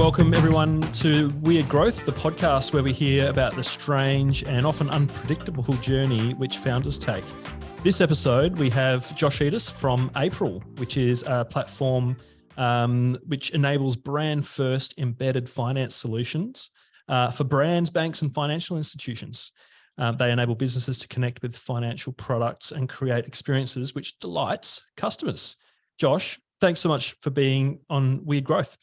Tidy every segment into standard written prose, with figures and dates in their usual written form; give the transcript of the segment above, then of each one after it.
welcome everyone to Weird Growth, the podcast where we hear about the strange and often unpredictable journey which founders take. This episode, we have Josh Edis from April, which is a platform which enables brand-first embedded finance solutions for brands, banks, and financial institutions. They enable businesses to connect with financial products and create experiences which delights customers. Josh, thanks so much for being on Weird Growth.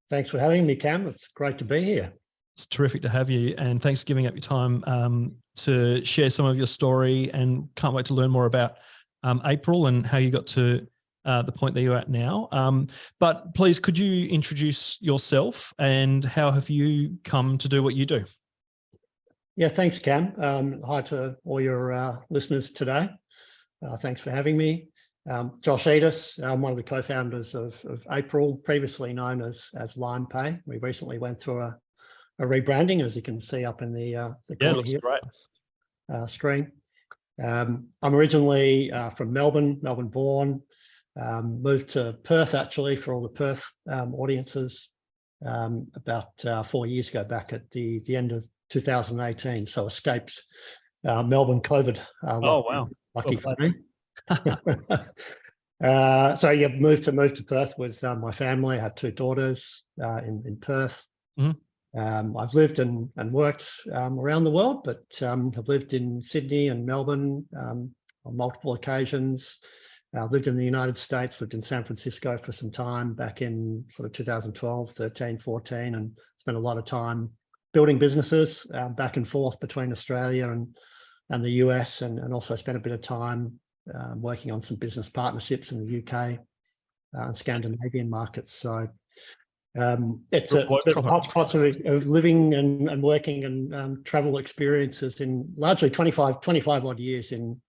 Thanks for having me, Cam. It's great to be here. It's terrific to have you, and thanks for giving up your time to share some of your story, and can't wait to learn more about April and how you got to the point that you're at now. But please, could you introduce yourself and how have you come to do what you do? Yeah, thanks, Cam. Hi to all your listeners today. Thanks for having me. Josh Edis, I'm one of the co-founders of April, previously known as Limepay. We recently went through a rebranding, as you can see up in the corner here. Great. Screen. I'm originally from Melbourne born, moved to Perth actually for all the Perth audiences about 4 years ago, back at the end of 2018. So escaped Melbourne COVID. Oh, wow. Lucky for me. So yeah, moved to Perth with my family. I had two daughters in Perth. Mm-hmm. I've lived and worked around the world, but have lived in Sydney and Melbourne on multiple occasions. Lived in the United States, lived in San Francisco for some time back in sort of 2012, 13, 14, and spent a lot of time building businesses back and forth between Australia and the US, and also spent a bit of time working on some business partnerships in the UK and Scandinavian markets. So it's a hodgepodge of living and working and travel experiences in largely 25 odd years in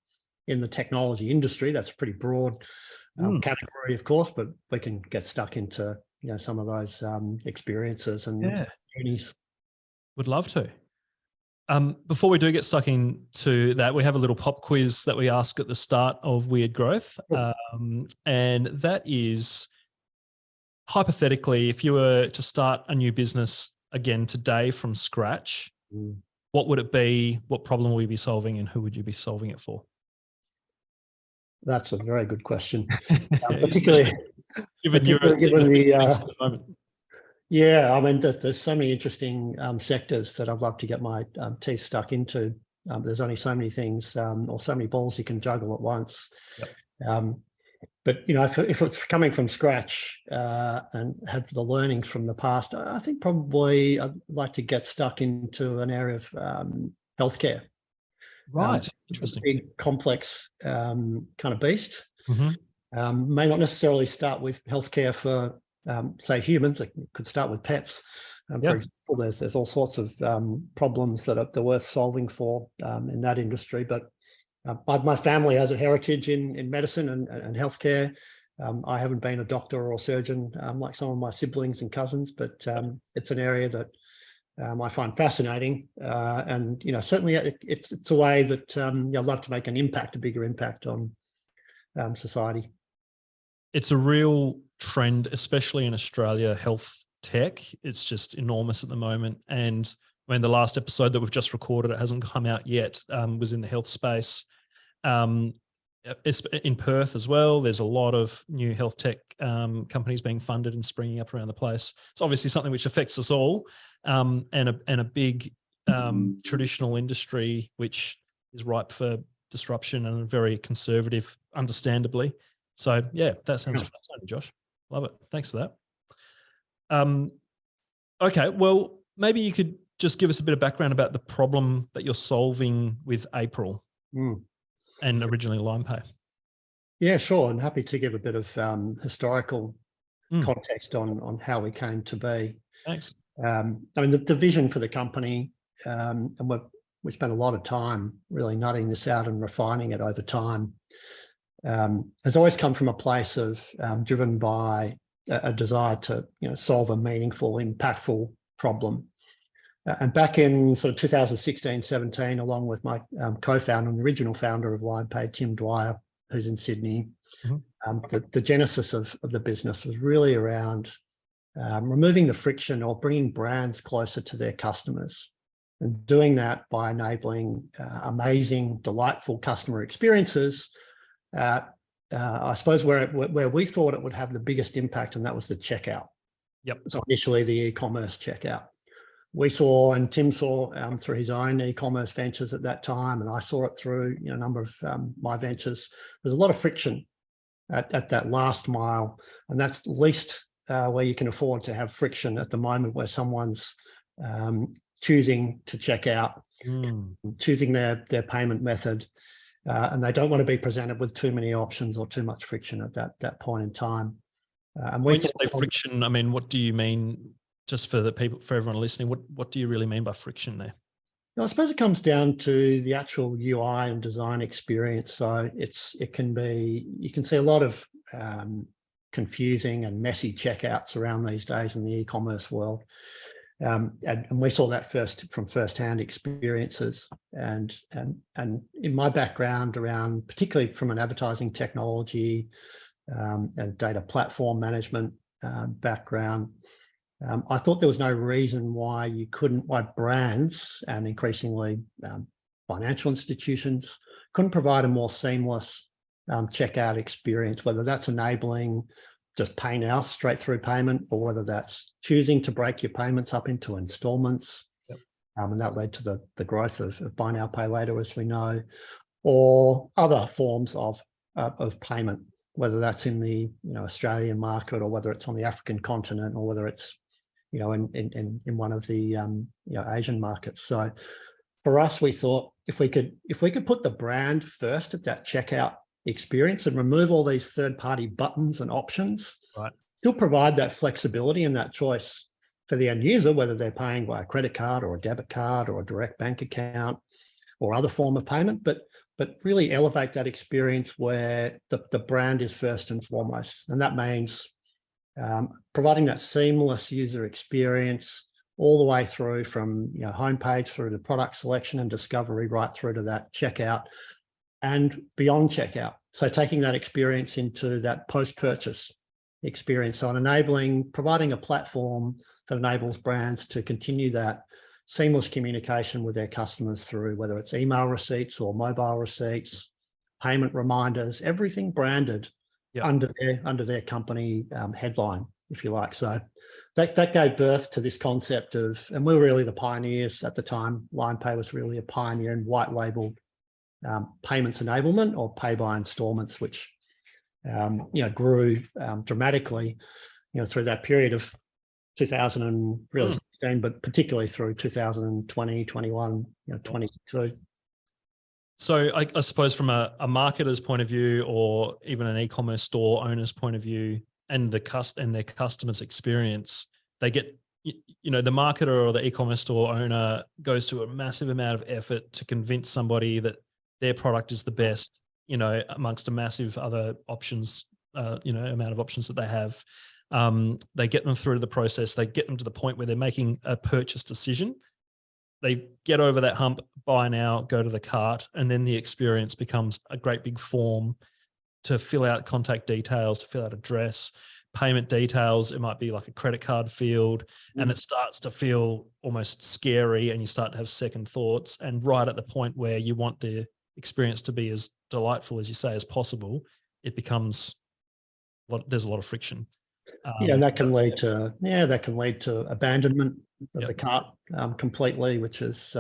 the technology industry. That's a pretty broad category, of course, but we can get stuck into some of those experiences and journeys. Would love to. Before we do get stuck into that, we have a little pop quiz that we ask at the start of Weird Growth. And that is, hypothetically, if you were to start a new business again today from scratch, what would it be? What problem will you be solving, and who would you be solving it for? That's a very good question. Particularly given the moment. Yeah, I mean, there's so many interesting sectors that I'd love to get my teeth stuck into. There's only so many things or so many balls you can juggle at once. Yep. But if it's coming from scratch and have the learnings from the past, I think probably I'd like to get stuck into an area of healthcare. Right, interesting. Big, complex kind of beast. Mm-hmm. May not necessarily start with healthcare for say humans. It could start with pets. For example, there's all sorts of problems that are worth solving for in that industry. But my family has a heritage in medicine and healthcare. I haven't been a doctor or surgeon like some of my siblings and cousins, but it's an area that I find fascinating. And certainly it's a way that I'd love to make an impact, a bigger impact on society. It's a real trend, especially in Australia, health tech. It's just enormous at the moment. And when the last episode that we've just recorded, it hasn't come out yet, was in the health space. It's in Perth as well. There's a lot of new health tech companies being funded and springing up around the place. It's obviously something which affects us all, and a big traditional industry which is ripe for disruption and very conservative, understandably. So yeah, that sounds fascinating, Josh. Love it. Thanks for that. Okay, well, maybe you could just give us a bit of background about the problem that you're solving with April and originally Limepay. Yeah, sure. I'm happy to give a bit of historical context on how we came to be. Thanks. I mean, the vision for the company, and we spent a lot of time really nutting this out and refining it over time, has always come from a place of driven by a desire to solve a meaningful, impactful problem. And back in sort of 2016, 17, along with my co-founder and the original founder of Limepay, Tim Dwyer, who's in Sydney, the genesis of the business was really around removing the friction or bringing brands closer to their customers, and doing that by enabling amazing, delightful customer experiences. I suppose where we thought it would have the biggest impact, and that was the checkout. Yep. So initially the e-commerce checkout. We saw, and Tim saw through his own e-commerce ventures at that time, and I saw it through a number of my ventures. There's a lot of friction at that last mile, and that's least where you can afford to have friction at the moment, where someone's choosing to check out, choosing their payment method, and they don't want to be presented with too many options or too much friction at that point in time. And when you say friction, I mean, what do you mean? Just for the people, for everyone listening, what do you really mean by friction there? I suppose it comes down to the actual UI and design experience. So it can be, you can see a lot of confusing and messy checkouts around these days in the e-commerce world. And we saw that from first-hand experiences. And in my background around, particularly from an advertising technology and data platform management background, I thought there was no reason why brands and increasingly financial institutions couldn't provide a more seamless checkout experience, whether that's enabling just pay now, straight through payment, or whether that's choosing to break your payments up into installments. Yep. And that led to the growth of buy now, pay later, as we know, or other forms of payment, whether that's in the Australian market, or whether it's on the African continent, or whether it's in one of the Asian markets. So for us, we thought if we could put the brand first at that checkout experience and remove all these third-party buttons and options, right, still provide that flexibility and that choice for the end user, whether they're paying by a credit card or a debit card or a direct bank account or other form of payment, but really elevate that experience where the brand is first and foremost. And that means providing that seamless user experience all the way through from homepage through to product selection and discovery, right through to that checkout and beyond checkout. So taking that experience into that post-purchase experience. So providing a platform that enables brands to continue that seamless communication with their customers through whether it's email receipts or mobile receipts, payment reminders, everything branded. Yep. under their company headline, if you like. So that gave birth to this concept of, and we were really the pioneers at the time. Limepay was really a pioneer in white labeled payments enablement, or pay by installments, which grew dramatically through that period of 2016, but particularly through 2020, 21, 22. So I suppose from a marketer's point of view, or even an e-commerce store owner's point of view, and their customers' experience, they get, the marketer or the e-commerce store owner goes to a massive amount of effort to convince somebody that their product is the best, amongst a massive other options, amount of options that they have. They get them through the process. They get them to the point where they're making a purchase decision. They get over that hump, buy now, go to the cart, and then the experience becomes a great big form to fill out contact details, to fill out address, payment details. It might be like a credit card field, and it starts to feel almost scary, and you start to have second thoughts. And right at the point where you want the experience to be as delightful, as you say, as possible, it becomes, there's a lot of friction. And that can lead to abandonment of the cart completely, which is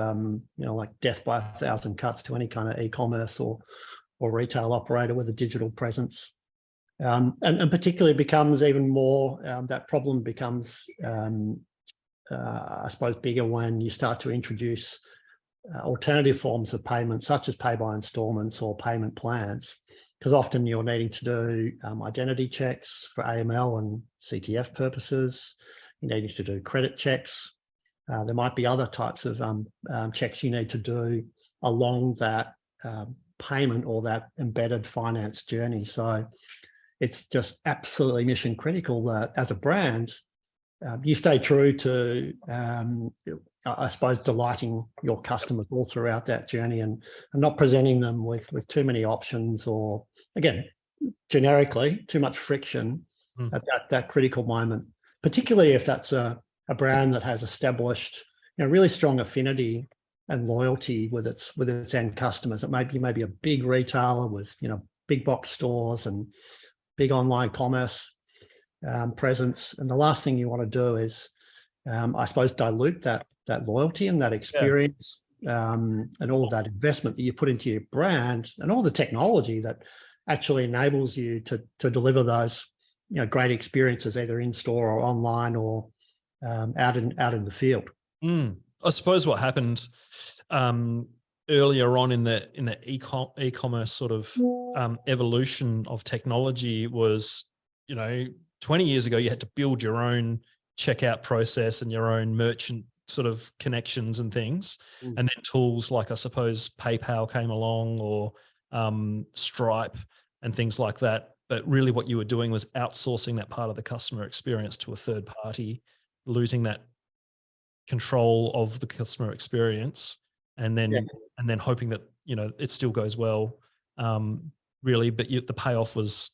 like death by 1,000 cuts to any kind of e-commerce or retail operator with a digital presence. And particularly becomes even more, that problem becomes I suppose bigger when you start to introduce alternative forms of payment, such as pay by installments or payment plans, because often you're needing to do identity checks for AML and CTF purposes. You're needing to do credit checks. There might be other types of checks you need to do along that payment or that embedded finance journey. So it's just absolutely mission critical that as a brand, you stay true to, I suppose, delighting your customers all throughout that journey, and not presenting them with too many options, or, again, generically, too much friction at that critical moment. particularly if that's a brand that has established, really strong affinity and loyalty with its end customers. It may be a big retailer with, big box stores and big online commerce presence. And the last thing you want to do is, I suppose, dilute that loyalty and that experience, and all of that investment that you put into your brand and all the technology that actually enables you to deliver those, great experiences either in store or online or out in the field. I suppose what happened earlier on in the e-commerce sort of evolution of technology was, 20 years ago, you had to build your own checkout process and your own merchant sort of connections and things. And then tools like, I suppose, PayPal came along, or Stripe and things like that. But really what you were doing was outsourcing that part of the customer experience to a third party, losing that control of the customer experience, and then hoping that, it still goes well, really. But the payoff was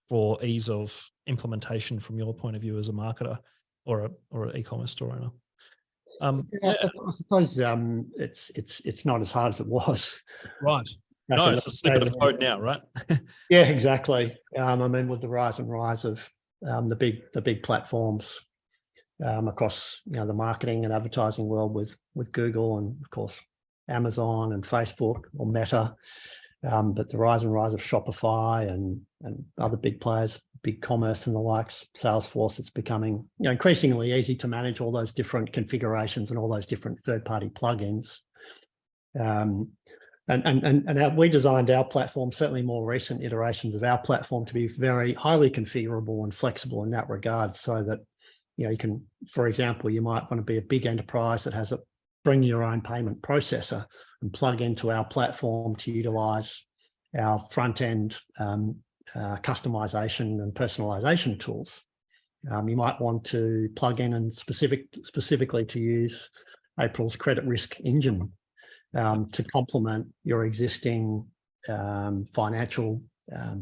for ease of implementation from your point of view as a marketer or an e-commerce store owner. I suppose it's not as hard as it was. Right. No, it's a slip of the code now, right? Yeah, exactly. With the rise of the big platforms across, the marketing and advertising world with Google and of course Amazon and Facebook or Meta, but the rise of Shopify and other big players, big commerce and the likes, Salesforce, it's becoming increasingly easy to manage all those different configurations and all those different third-party plugins. And we designed our platform, certainly more recent iterations of our platform, to be very highly configurable and flexible in that regard, so that you can, for example, you might want to be a big enterprise that has a bring your own payment processor and plug into our platform to utilize our front end customization and personalization tools. You might want to plug in and specifically to use April's credit risk engine to complement your existing financial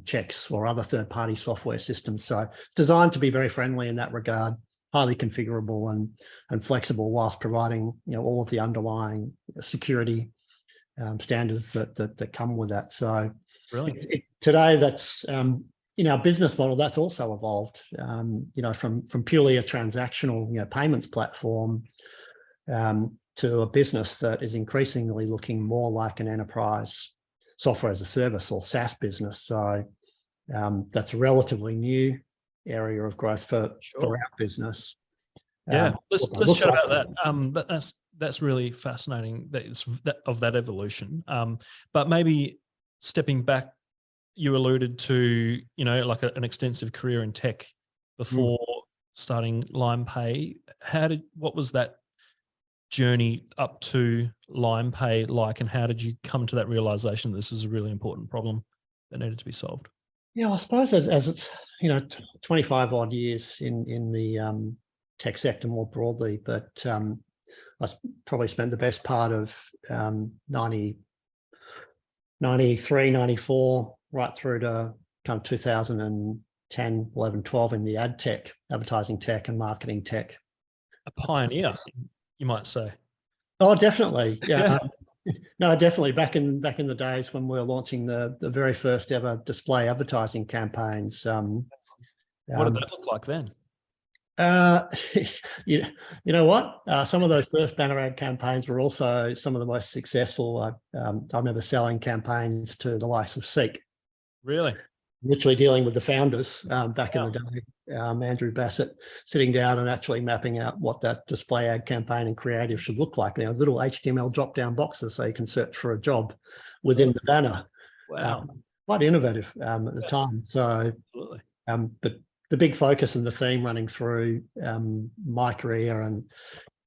checks or other third-party software systems. So it's designed to be very friendly in that regard, highly configurable and flexible, whilst providing all of the underlying security standards that come with that. So today, that's in our business model, that's also evolved. From purely a transactional payments platform to a business that is increasingly looking more like an enterprise software as a service or SaaS business. So that's a relatively new area of growth for our business. Let's chat about that. But that's really fascinating. That evolution. But maybe stepping back, you alluded to like an extensive career in tech before starting Limepay. What was that journey up to Limepay like, and how did you come to that realization that this was a really important problem that needed to be solved? I suppose as it's 25 odd years in the tech sector more broadly, but I probably spent the best part of 93, 94, right through to kind of 2010, 11, 12 in the ad tech, advertising tech and marketing tech. A pioneer, you might say. Oh, definitely. Yeah. No, definitely. Back in the days when we were launching the very first ever display advertising campaigns. What did that look like then? You know what? Some of those first banner ad campaigns were also some of the most successful. I remember selling campaigns to the likes of Seek. Really? Literally dealing with the founders back in the day, Andrew Bassett, sitting down and actually mapping out what that display ad campaign and creative should look like. Little HTML drop-down boxes so you can search for a job within the banner. Wow. Quite innovative at the time. So, but the big focus and the theme running through my career, and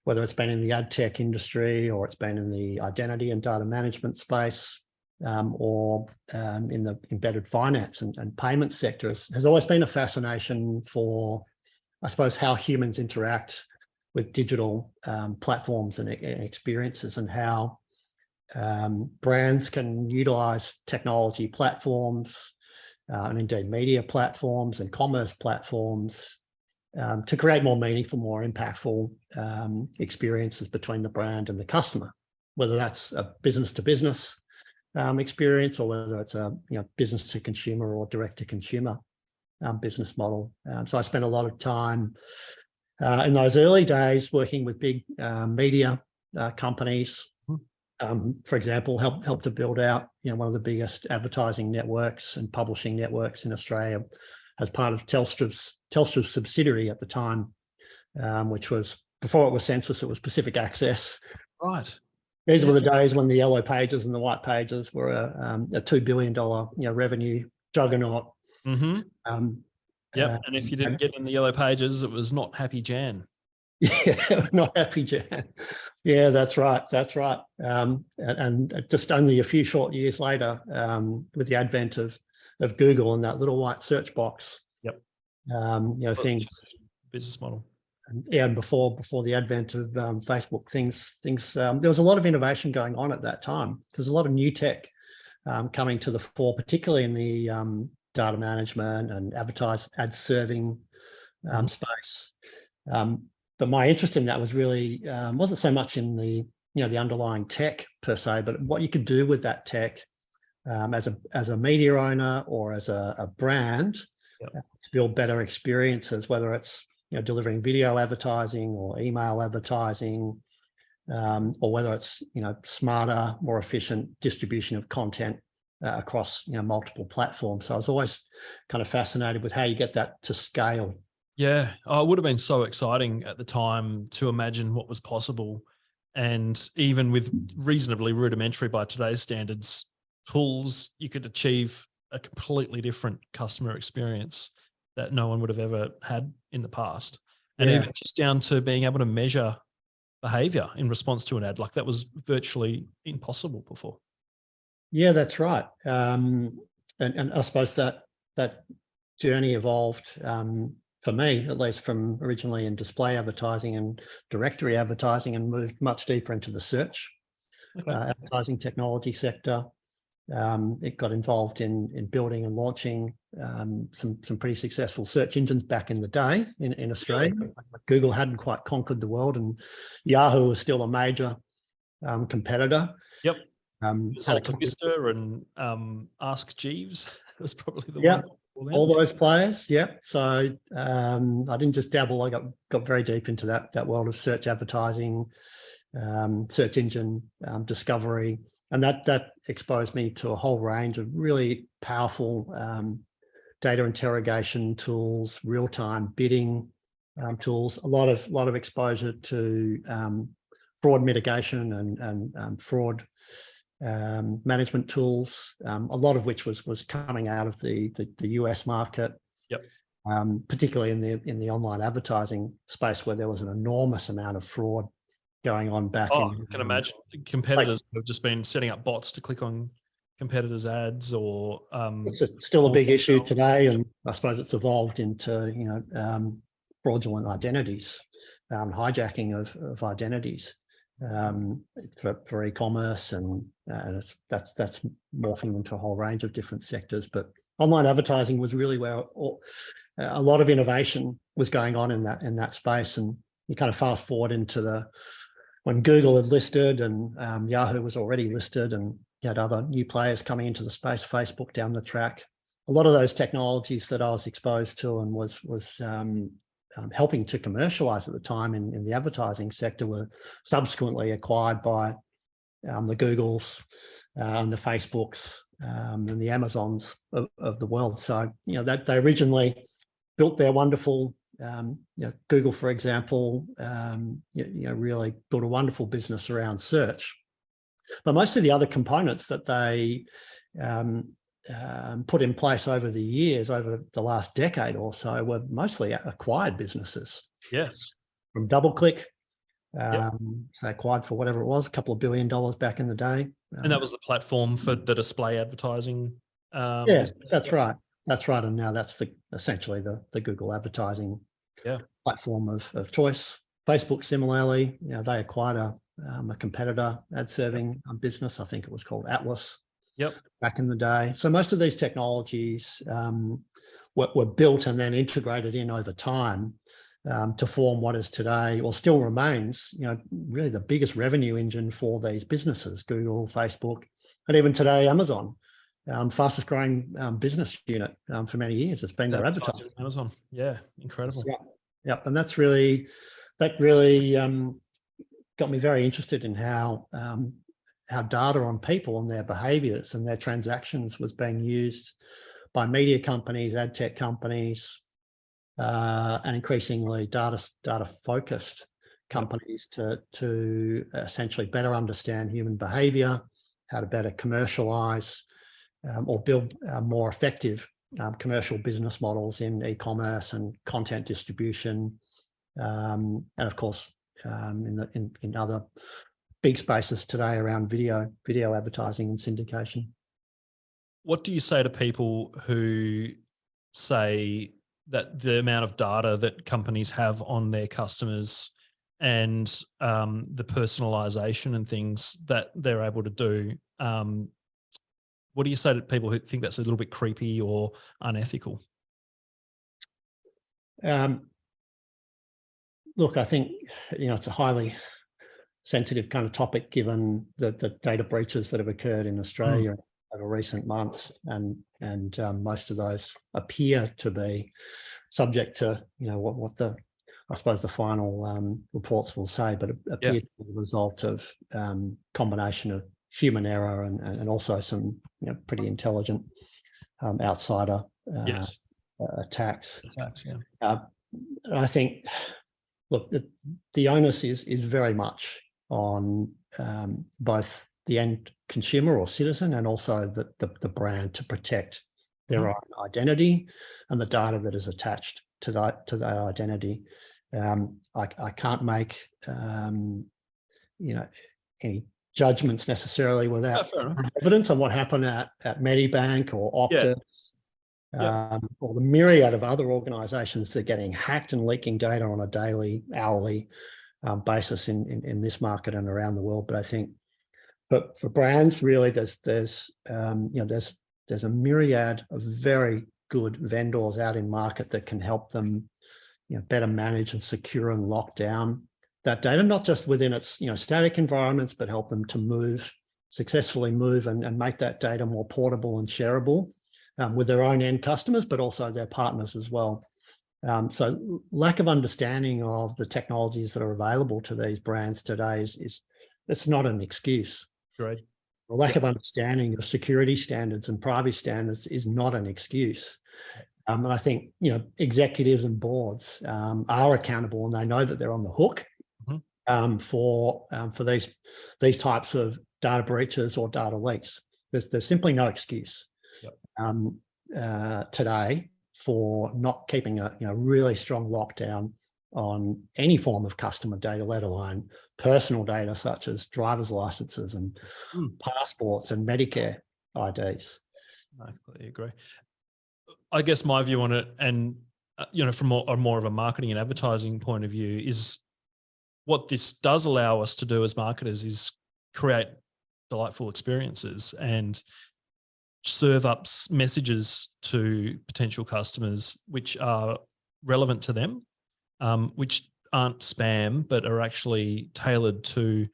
whether it's been in the ad tech industry or it's been in the identity and data management space, or in the embedded finance and payment sectors, has always been a fascination for, I suppose, how humans interact with digital platforms and experiences, and how brands can utilize technology platforms and indeed media platforms and commerce platforms to create more meaningful, more impactful experiences between the brand and the customer, whether that's a business to business experience, or whether it's a business to consumer or direct to consumer business model. So I spent a lot of time in those early days working with big media companies. For example, helped to build out one of the biggest advertising networks and publishing networks in Australia as part of Telstra's subsidiary at the time, which was, before it was Census, it was Pacific Access. Right. These were the days when the yellow pages and the white pages were a $2 billion revenue juggernaut. Mm-hmm. And if you didn't get in the yellow pages, it was not Happy Jan. Yeah, not Happy Jan. Yeah, that's right. That's right. And just only a few short years later, with the advent of Google and that little white search box. Yep. Things. Business model. And before the advent of Facebook, things there was a lot of innovation going on at that time. There's a lot of new tech coming to the fore, particularly in the data management and ad serving space. But my interest in that was really wasn't so much in the the underlying tech per se, but what you could do with that tech as a media owner or as a brand to build better experiences, whether it's delivering video advertising or email advertising, or whether it's smarter, more efficient distribution of content across multiple platforms. So I was always kind of fascinated with how you get that to scale. Yeah, it would have been so exciting at the time to imagine what was possible, and even with reasonably rudimentary by today's standards tools, you could achieve a completely different customer experience that no one would have ever had in the past. And even just down to being able to measure behavior in response to an ad, like that was virtually impossible before. Yeah, that's right. And I suppose that journey evolved for me, at least, from originally in display advertising and directory advertising, and moved much deeper into the search advertising technology sector. It got involved in building and launching some pretty successful search engines back in the day in Australia. Google hadn't quite conquered the world, and Yahoo was still a major competitor. Yep. Alta Vista and Ask Jeeves was probably the one. All those players. Yeah. So I didn't just dabble. I got very deep into that world of search advertising, search engine discovery. And that exposed me to a whole range of really powerful data interrogation tools, real-time bidding tools, a lot of exposure to fraud mitigation and fraud management tools, a lot of which was coming out of the US market. Yep. Particularly in the online advertising space, where there was an enormous amount of fraud going on back in. I can imagine competitors have just been setting up bots to click on competitors' ads, or it's still a big issue today, and I suppose it's evolved into fraudulent identities, hijacking of identities for e-commerce, and that's morphing into a whole range of different sectors. But online advertising was really where a lot of innovation was going on in that space. And you kind of fast forward into when Google had listed, and Yahoo was already listed, and you had other new players coming into the space, Facebook down the track. A lot of those technologies that I was exposed to and was helping to commercialize at the time in the advertising sector were subsequently acquired by the Googles, the Facebooks, and the Amazons of the world. So that they originally built their wonderful Google, for example, really built a wonderful business around search. But most of the other components that they put in place over the years, over the last decade or so, were mostly acquired businesses. Yes. From DoubleClick, they acquired for whatever it was, a couple of $1 billion back in the day. And that was the platform for the display advertising. That's right. That's right. And now that's essentially the Google advertising platform of choice. Facebook, similarly, they acquired a competitor ad serving business. I think it was called Atlas. Yep. Back in the day. So most of these technologies were built and then integrated in over time to form what is today, or still remains, really the biggest revenue engine for these businesses: Google, Facebook, and even today Amazon. Fastest growing business unit for many years. It's been their advertising. Amazon, yeah, incredible. Yeah, and that really got me very interested in how data on people and their behaviours and their transactions was being used by media companies, ad tech companies, and increasingly data focused companies to essentially better understand human behaviour, how to better commercialise or build more effective commercial business models in e-commerce and content distribution, and of course in other big spaces today around video advertising and syndication. What do you say to people who say that the amount of data that companies have on their customers and the personalization and things that they're able to do, what do you say to people who think that's a little bit creepy or unethical? Look, I think it's a highly sensitive kind of topic, given the data breaches that have occurred in Australia over recent months, and most of those appear to be subject to what the, I suppose, the final reports will say, but it appear to be the result of combination of human error and also some pretty intelligent outsider attacks. I think, look, the onus is very much on both the end consumer or citizen and also the brand to protect their own identity and the data that is attached to that identity. I can't make any judgments necessarily without evidence on what happened at Medibank or Optus. Or the myriad of other organisations that are getting hacked and leaking data on a daily, hourly basis in this market and around the world. But I think for brands, really, there's a myriad of very good vendors out in market that can help them better manage and secure and lock down that data, not just within its static environments, but help them to successfully move and make that data more portable and shareable with their own end customers, but also their partners as well. So lack of understanding of the technologies that are available to these brands today it's not an excuse. Right. The lack of understanding of security standards and privacy standards is not an excuse. And I think executives and boards are accountable, and they know that they're on the hook for these types of data breaches or data leaks. There's simply no excuse today for not keeping a really strong lockdown on any form of customer data, let alone personal data such as driver's licenses and passports and Medicare IDs. I completely agree. I guess my view on it, and from more of a marketing and advertising point of view, is what this does allow us to do as marketers is create delightful experiences and serve up messages to potential customers which are relevant to them, which aren't spam, but are actually tailored to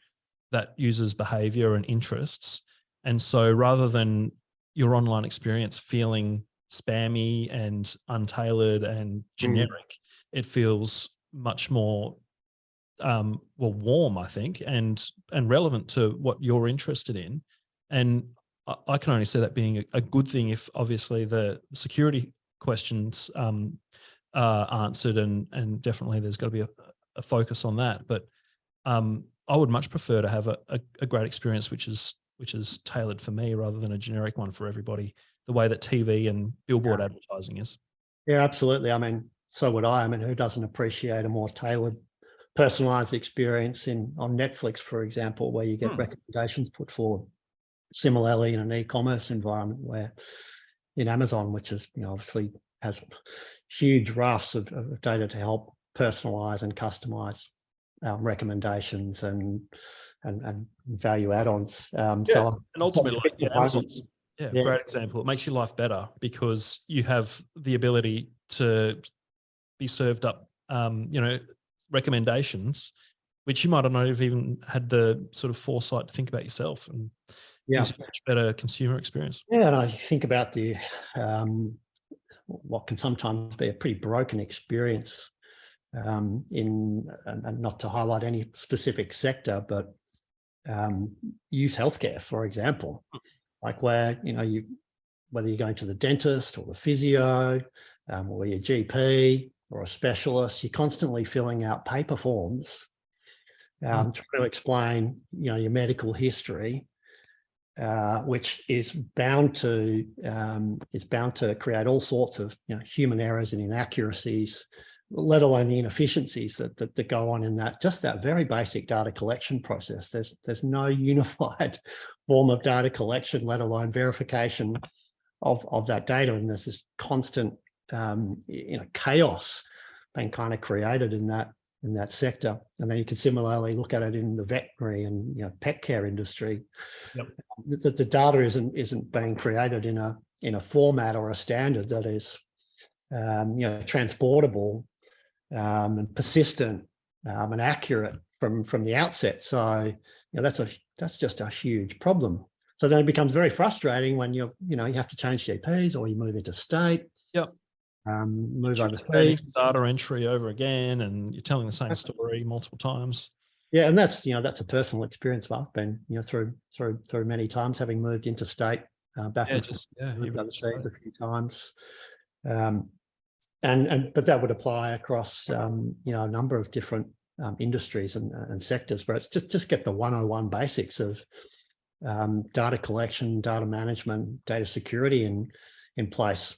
that user's behavior and interests. And so rather than your online experience feeling spammy and untailored and generic, it feels much more warm, I think, and relevant to what you're interested in. And I can only see that being a good thing if obviously the security questions are answered, and definitely there's got to be a focus on that. But I would much prefer to have a great experience which is tailored for me rather than a generic one for everybody, the way that TV and billboard advertising is. Yeah, absolutely. I mean, so would I. I mean, who doesn't appreciate a more tailored, personalized experience on Netflix, for example, where you get recommendations put forward? Similarly, in an e-commerce environment, where in Amazon, which is obviously has huge rafts of data to help personalize and customize recommendations and value add-ons. And ultimately, Yeah, great example. It makes your life better because you have the ability to be served up, recommendations, which you might not have even had the sort of foresight to think about yourself, and gives you a much better consumer experience. Yeah, and I think about the what can sometimes be a pretty broken experience and not to highlight any specific sector, but youth healthcare, for example, like where, whether you're going to the dentist or the physio or your GP or a specialist, you're constantly filling out paper forms trying to explain, your medical history, which is bound to create all sorts of human errors and inaccuracies, let alone the inefficiencies that go on in that very basic data collection process. There's no unified form of data collection, let alone verification of that data, and there's this constant chaos being kind of created in that sector. And then you can similarly look at it in the veterinary and pet care industry. Yep. That the data isn't being created in a format or a standard that is transportable and persistent and accurate from the outset. So that's just a huge problem. So then it becomes very frustrating when you have to change GPs or you move into state. Yep. Move overseas. Data entry over again, and you're telling the same story multiple times. Yeah, and that's a personal experience I've been through many times, having moved interstate back and forth overseas a few times. But that would apply across a number of different industries and sectors, where it's just get the 101 basics of data collection, data management, data security in place.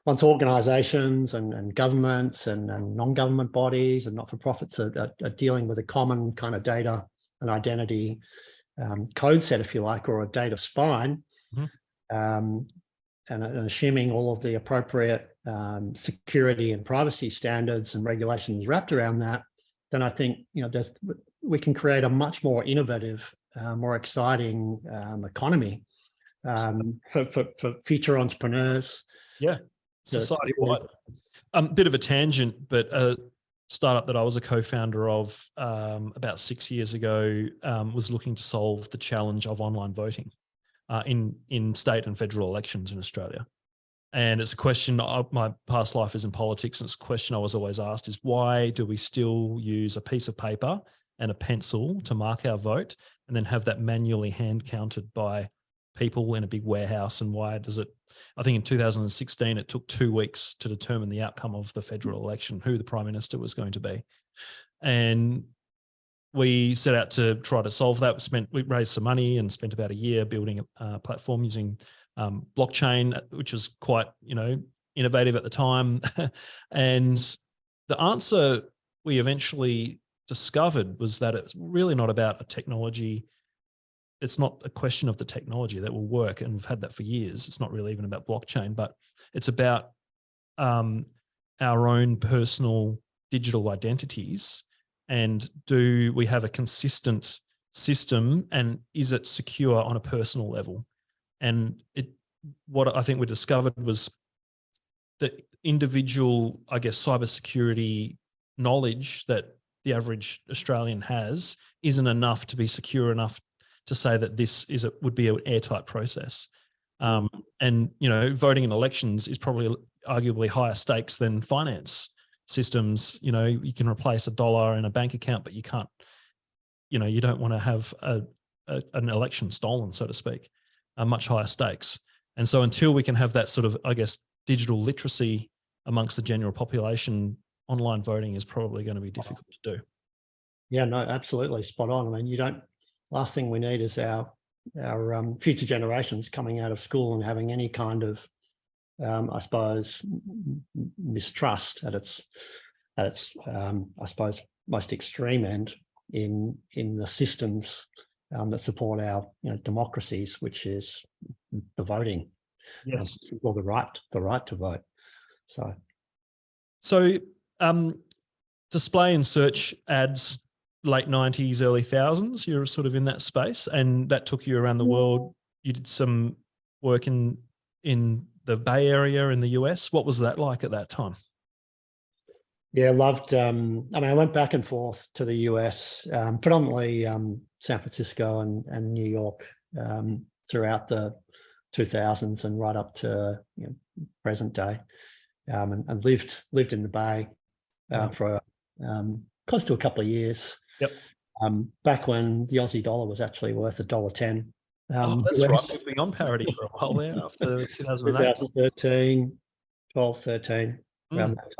Once organisations and governments and non-government bodies and not-for-profits are dealing with a common kind of data and identity code set, if you like, or a data spine, and assuming all of the appropriate security and privacy standards and regulations wrapped around that, then I think we can create a much more innovative, more exciting economy for future entrepreneurs. Yeah. Society-wide. Bit of a tangent, but a startup that I was a co-founder of about 6 years ago was looking to solve the challenge of online voting in state and federal elections in Australia. And it's a question, my past life is in politics, and it's a question I was always asked is, why do we still use a piece of paper and a pencil to mark our vote and then have that manually hand counted by people in a big warehouse? And why does it, I think in 2016, it took 2 weeks to determine the outcome of the federal election, who the Prime Minister was going to be. And we set out to try to solve that. We raised some money and spent about a year building a platform using blockchain, which was quite, innovative at the time. And the answer we eventually discovered was that it's really not about a technology. It's not a question of the technology that will work, and we've had that for years. It's not really even about blockchain, but it's about our own personal digital identities, and do we have a consistent system, and is it secure on a personal level? And what I think we discovered was that individual, cybersecurity knowledge that the average Australian has isn't enough to be secure enough to say that this would be an airtight process. And voting in elections is probably arguably higher stakes than finance systems. You can replace $1 in a bank account, but you can't, you don't want to have an election stolen, so to speak. Much higher stakes. And so until we can have that sort of, digital literacy amongst the general population, online voting is probably going to be difficult to do. Yeah, no, absolutely spot on. I mean, last thing we need is our future generations coming out of school and having any kind of, mistrust at its most extreme end in the systems that support our democracies, which is the voting, yes, or the right to vote. So display and search ads, late 90s, early thousands, you're sort of in that space, and that took you around the world you did some work in the Bay Area in the US. What was that like at that time? Yeah, loved. I mean, I went back and forth to the US, predominantly San Francisco and New York throughout the 2000s and right up to present day, and lived in the Bay for close to a couple of years. Yep. Back when the Aussie dollar was actually worth $1.10. That's right. We've been on parity for a while there after 2008. 2013, 12, 13, around that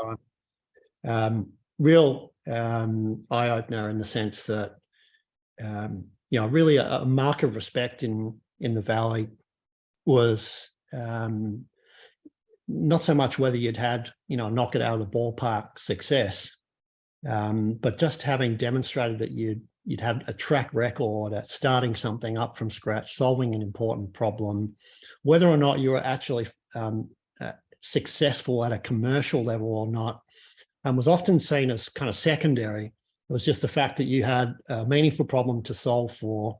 time. Real eye-opener in the sense that, really a mark of respect in the Valley was not so much whether you'd had, knock it out of the ballpark success, but just having demonstrated that you'd had a track record at starting something up from scratch, solving an important problem, whether or not you were actually successful at a commercial level or not, was often seen as kind of secondary. It was just the fact that you had a meaningful problem to solve for.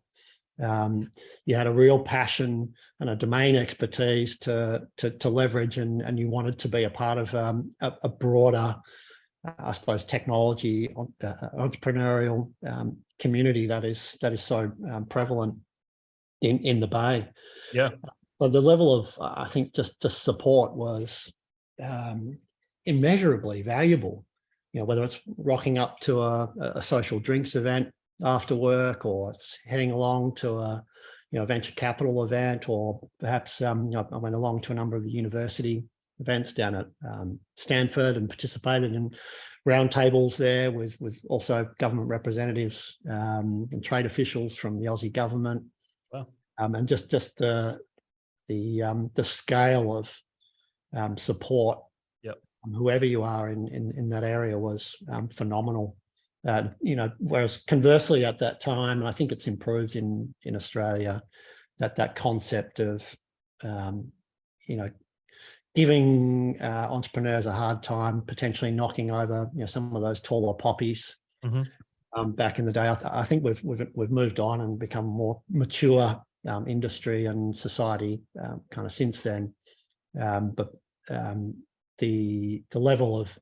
You had a real passion and a domain expertise to leverage, and you wanted to be a part of a broader, I suppose, technology entrepreneurial community that is so prevalent in the Bay. Yeah. But the level of, I think, just support was immeasurably valuable. Whether it's rocking up to a social drinks event after work, or it's heading along to a venture capital event, or perhaps I went along to a number of the university events down at Stanford and participated in roundtables there with also government representatives and trade officials from the Aussie government. Wow. And just the scale of support, yep, whoever you are in that area, was phenomenal. Whereas conversely at that time, and I think it's improved in Australia, that concept of giving entrepreneurs a hard time, potentially knocking over some of those taller poppies. Mm-hmm. Back in the day, I think we've moved on and become a more mature industry and society kind of since then. But the level of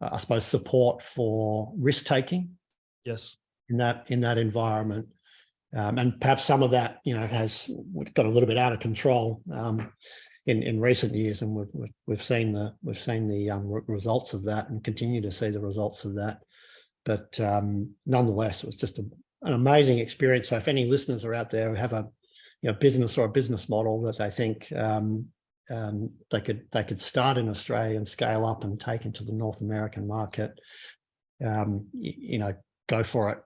I suppose support for risk taking, yes, in that environment, and perhaps some of that has got a little bit out of control in recent years, and we've seen the results of that, and continue to see the results of that. But nonetheless, it was just an amazing experience. So if any listeners are out there who have a business or a business model that they think they could start in Australia and scale up and take into the North American market, go for it.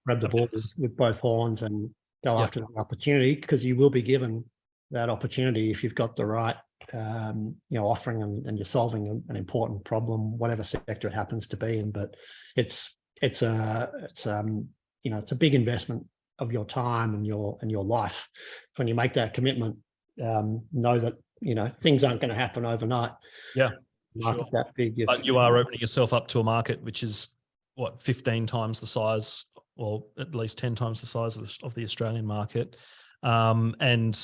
Grab the ball with both horns and go after the opportunity, because you will be given that opportunity if you've got the right offering and you're solving an important problem, whatever sector it happens to be in. But it's a big investment of your time and your life. When you make that commitment, know that things aren't going to happen overnight. Yeah, sure. That big, but you are opening yourself up to a market which is 15 times the size, or at least 10 times the size of the Australian market, and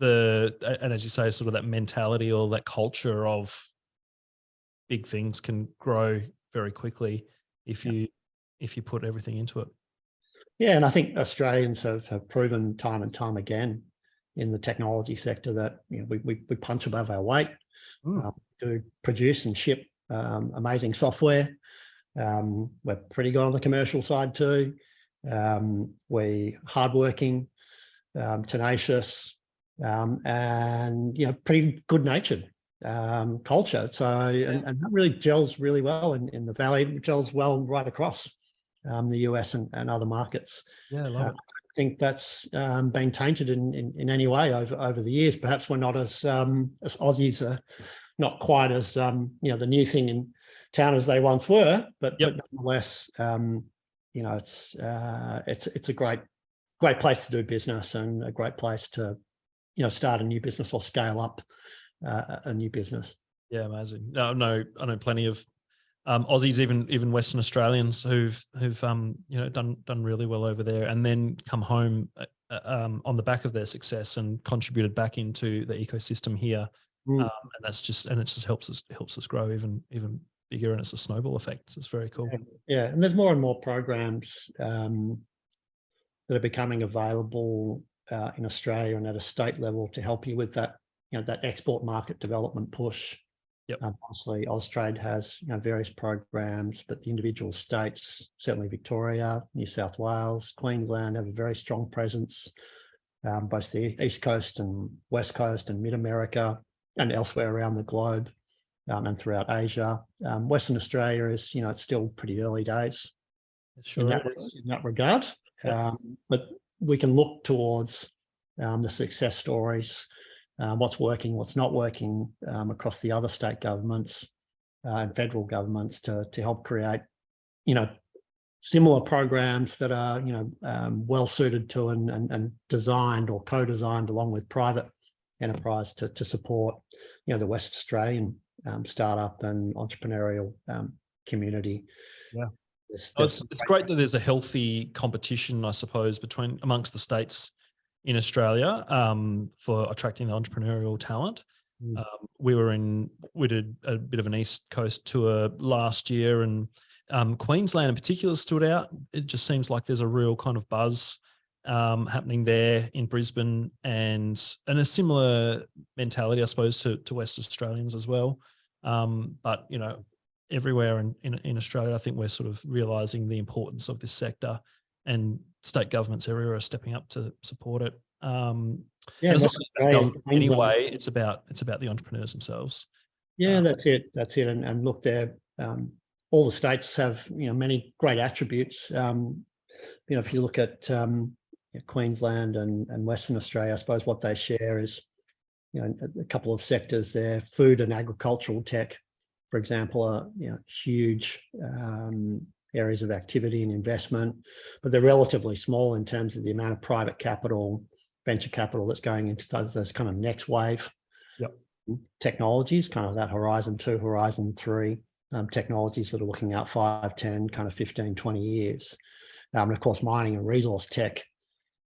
as you say, sort of that mentality or that culture of big things can grow very quickly if you put everything into it. Yeah, and I think Australians have proven time and time again in the technology sector that we punch above our weight. To produce and ship amazing software. We're pretty good on the commercial side too. We're hardworking, tenacious, and pretty good-natured culture. So and that really gels really well in the Valley. It gels well right across the US and other markets. Yeah, I love it. I think that's been tainted in any way over the years. Perhaps we're not as Aussies are not quite as the new thing in town as they once were, but nonetheless, it's a great place to do business, and a great place to start a new business or scale up a new business. Yeah, amazing. No, I know plenty of Aussies, even Western Australians who've done really well over there, and then come home on the back of their success and contributed back into the ecosystem here. And it just helps us grow even bigger, and it's a snowball effect. So it's very cool. Yeah, and there's more and more programs that are becoming available in Australia and at a state level to help you with that, that export market development push. Yep. Obviously, Austrade has various programs, but the individual states, certainly Victoria, New South Wales, Queensland, have a very strong presence, both the East Coast and West Coast and Mid-America and elsewhere around the globe, and throughout Asia. Western Australia is, it's still pretty early days in that regard. Yep. But we can look towards the success stories, what's working, what's not working across the other state governments and federal governments to help create, similar programs that are, well suited to and designed or co-designed along with private enterprise to support, the West Australian startup and entrepreneurial community. Yeah. It's great that there's a healthy competition, I suppose, amongst the states in Australia for attracting the entrepreneurial talent. We did a bit of an East Coast tour last year, and Queensland in particular stood out. It just seems like there's a real kind of buzz happening there in Brisbane, and a similar mentality, I suppose, to West Australians as well. But everywhere in Australia, I think we're sort of realising the importance of this sector, and state governments everywhere are stepping up to support it. Anyway, it's about the entrepreneurs themselves. Yeah, that's it. And look, there, all the states have many great attributes. If you look at Queensland and Western Australia, I suppose what they share is a couple of sectors there. Food and agricultural tech, for example, are huge areas of activity and investment, but they're relatively small in terms of the amount of private capital, venture capital that's going into those kind of next wave technologies, kind of that Horizon 2, Horizon 3 technologies that are looking out 5, 10, kind of 15, 20 years. And of course, mining and resource tech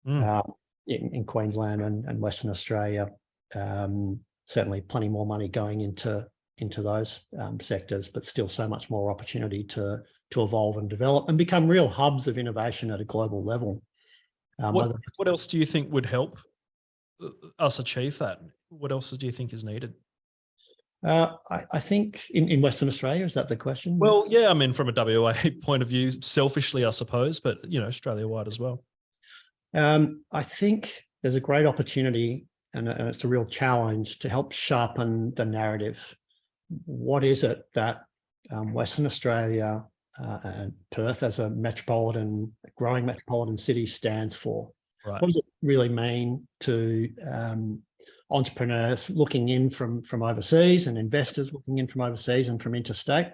in Queensland and Western Australia, certainly plenty more money going into those sectors, but still so much more opportunity to evolve and develop and become real hubs of innovation at a global level. What else do you think would help us achieve that? What else do you think is needed? I think in Western Australia, is that the question? Well, yeah, I mean, from a WA point of view, selfishly, I suppose, but Australia-wide as well. I think there's a great opportunity, and it's a real challenge to help sharpen the narrative. What is it that Western Australia and Perth as a growing metropolitan city stands for? Right. What does it really mean to entrepreneurs looking in from overseas and investors looking in from overseas and from interstate?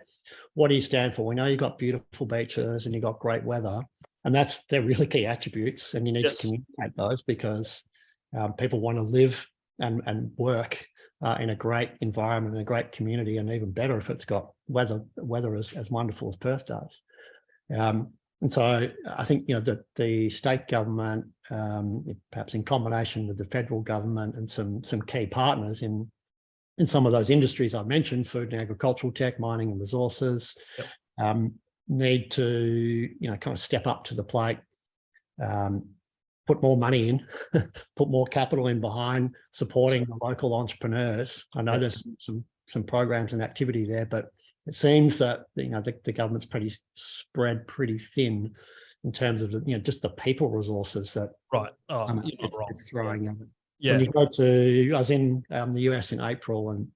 What do you stand for? We know you've got beautiful beaches and you've got great weather, and they're really key attributes, and you need to communicate those because people want to live and work in a great environment, in a great community, and even better if it's got weather as wonderful as Perth does. And so I think that the state government, perhaps in combination with the federal government and some key partners in some of those industries I mentioned, food and agricultural tech, mining and resources, need to kind of step up to the plate, put more money in, put more capital in behind supporting the local entrepreneurs. I know there's some programs and activity there, but it seems that the government's spread pretty thin in terms of just the people resources that it's throwing at it. When you go to, I was in the US in April and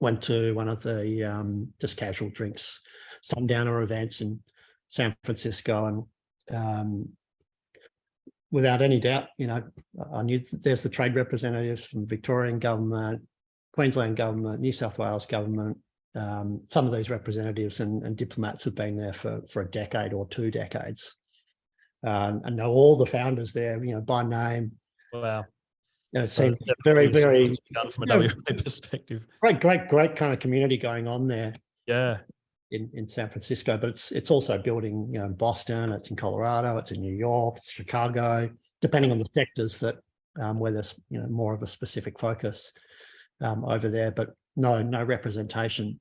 went to one of the just casual drinks, sundowner events in San Francisco, and without any doubt, I knew there's the trade representatives from Victorian government, Queensland government, New South Wales government. Some of these representatives and diplomats have been there for a decade or 2 decades, and know all the founders there, by name. Wow. It seems very, very from a WA perspective. Great kind of community going on there. Yeah. In San Francisco, but it's also building, in Boston, it's in Colorado, it's in New York, it's Chicago, depending on the sectors that where there's more of a specific focus over there, but no representation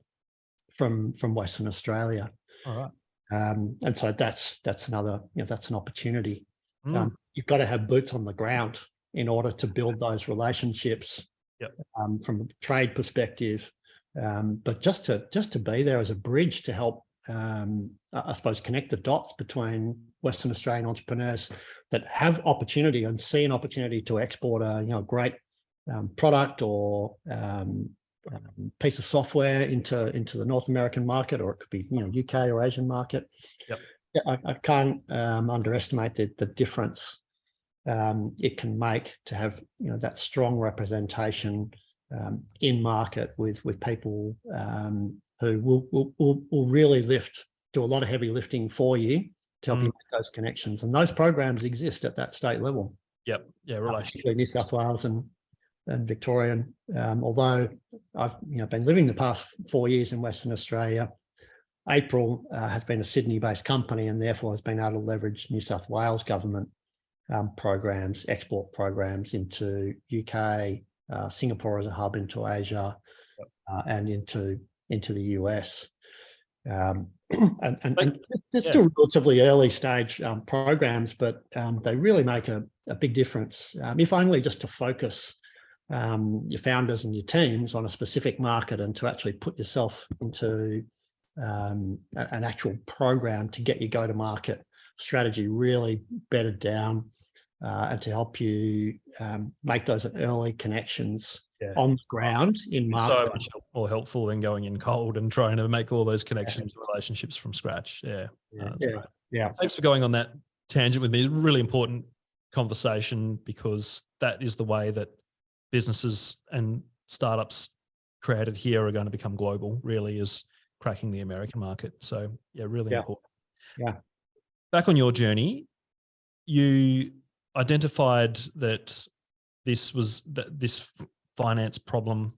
from Western Australia. All right. And so that's another, that's an opportunity. You've got to have boots on the ground in order to build those relationships. Yep. From a trade perspective, but just to be there as a bridge to help, I suppose, connect the dots between Western Australian entrepreneurs that have opportunity and see an opportunity to export a great product or piece of software into the North American market, or it could be UK or Asian market. Yep. Yeah, I can't underestimate the difference it can make to have that strong representation in market with people who will really do a lot of heavy lifting for you to help you make those connections. And those programs exist at that state level. Yep. Yeah. Particularly New South Wales and Victoria. Although I've been living the past 4 years in Western Australia, April has been a Sydney-based company and therefore has been able to leverage New South Wales government programs, export programs into UK, Singapore as a hub into Asia, and into the US. And they're still relatively early stage programs, but they really make a big difference, if only just to focus your founders and your teams on a specific market and to actually put yourself into an actual program to get your go-to-market strategy really bedded down and to help you make those early connections on the ground in market. So much more helpful than going in cold and trying to make all those connections and relationships from scratch. Yeah. Thanks for going on that tangent with me. It's a really important conversation because that is the way that businesses and startups created here are going to become global, really, is cracking the American market. So really important. Yeah. Back on your journey, you identified that this finance problem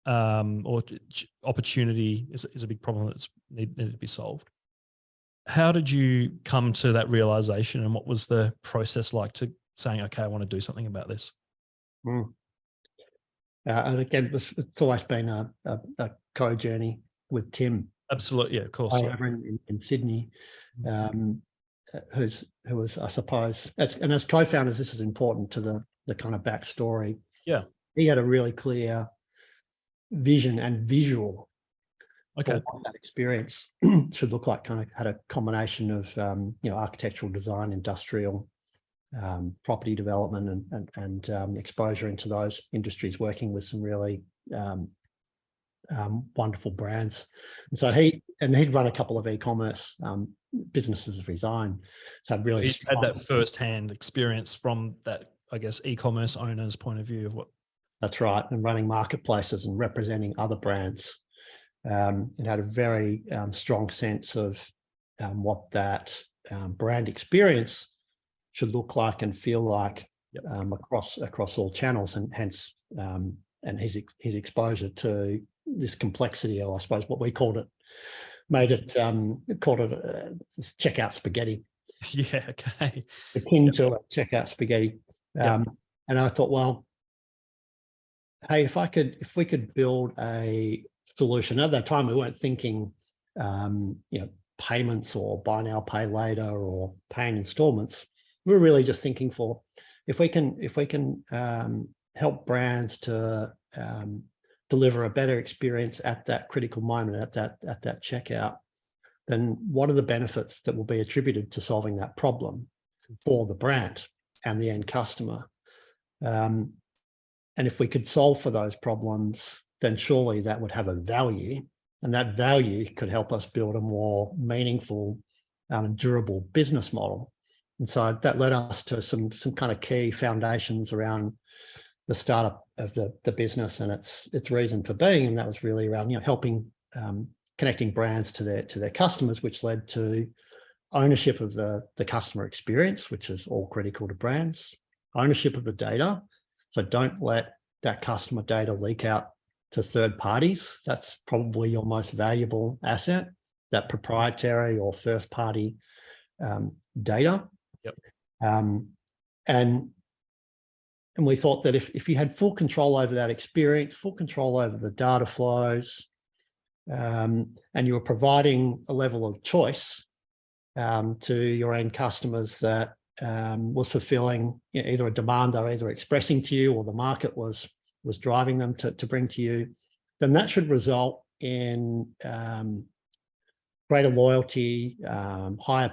or opportunity is a big problem that's needed to be solved. How did you come to that realization, and what was the process like to saying, okay, I want to do something about this? And again, it's always been a co-journey with Tim. Absolutely, yeah, of course. Over in Sydney, who was, I suppose, as co-founders, this is important to the kind of backstory. Yeah. He had a really clear vision and visual for what that experience should look like. Kind of had a combination of architectural design, industrial, property development, and exposure into those industries, working with some really wonderful brands. And so he'd run a couple of e-commerce businesses of his own. So really had that first-hand experience from that, I guess, e-commerce owner's point of view of what. That's right, and running marketplaces and representing other brands. And had a very strong sense of what that brand experience should look like and feel like across all channels, and hence and his exposure to this complexity, or I suppose what we called it, called it checkout spaghetti. Yeah, okay. Akin to checkout spaghetti. And I thought, well, hey, if we could build a solution. At that time, we weren't thinking, payments or buy now, pay later, or paying installments. We were really just thinking for if we can help brands to deliver a better experience at that critical moment, at that checkout, then what are the benefits that will be attributed to solving that problem for the brand and the end customer? And if we could solve for those problems, then surely that would have a value, and that value could help us build a more meaningful and durable business model. And so that led us to some kind of key foundations around the startup of the business and its reason for being, and that was really around helping connecting brands to their customers, which led to ownership of the customer experience, which is all critical to brands, ownership of the data. So don't let that customer data leak out to third parties. That's probably your most valuable asset, that proprietary or first party data. Yep. And we thought that if you had full control over that experience, full control over the data flows, and you were providing a level of choice to your end customers that was fulfilling either a demand they're either expressing to you or the market was driving them to bring to you, then that should result in greater loyalty, higher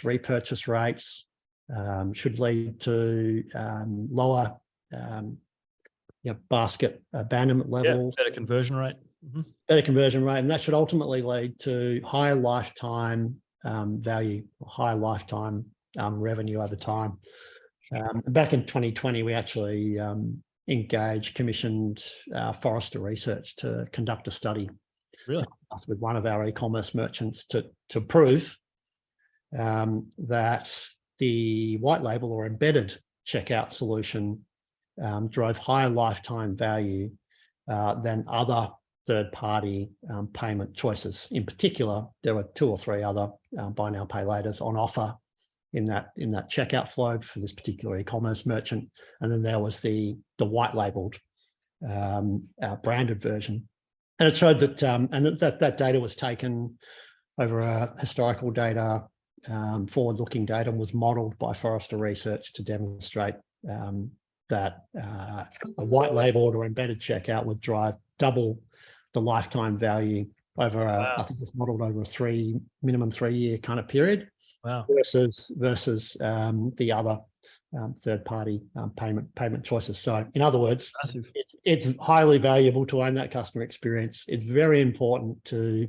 repurchase rates, should lead to lower basket abandonment levels. Better conversion rate. Better conversion rate, and that should ultimately lead to higher lifetime value, higher lifetime revenue over time. Back in 2020, we actually commissioned Forrester Research to conduct a study with one of our e-commerce merchants to prove that the white label or embedded checkout solution drove higher lifetime value than other third-party payment choices. In particular, there were 2 or 3 other buy now, pay laters on offer in that checkout flow for this particular e-commerce merchant, and then there was the white labeled branded version. And it showed that that data was taken over a historical data, forward-looking data, and was modelled by Forrester Research to demonstrate that a white labeled or embedded checkout would drive double the lifetime value over I think it's modelled over a minimum 3-year kind of period. Versus the other third-party payment choices. So, in other words, it's highly valuable to own that customer experience. It's very important to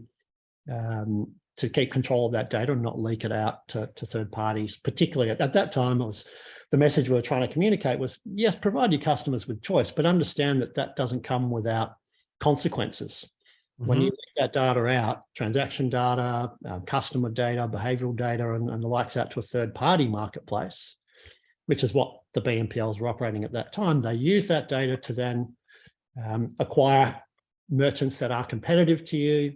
keep control of that data and not leak it out to third parties. Particularly at that time, the message we were trying to communicate was, yes, provide your customers with choice, but understand that doesn't come without consequences. When you leak that data out, transaction data, customer data, behavioral data, and the likes out to a third-party marketplace, which is what the BNPLs were operating at that time, they use that data to then acquire merchants that are competitive to you,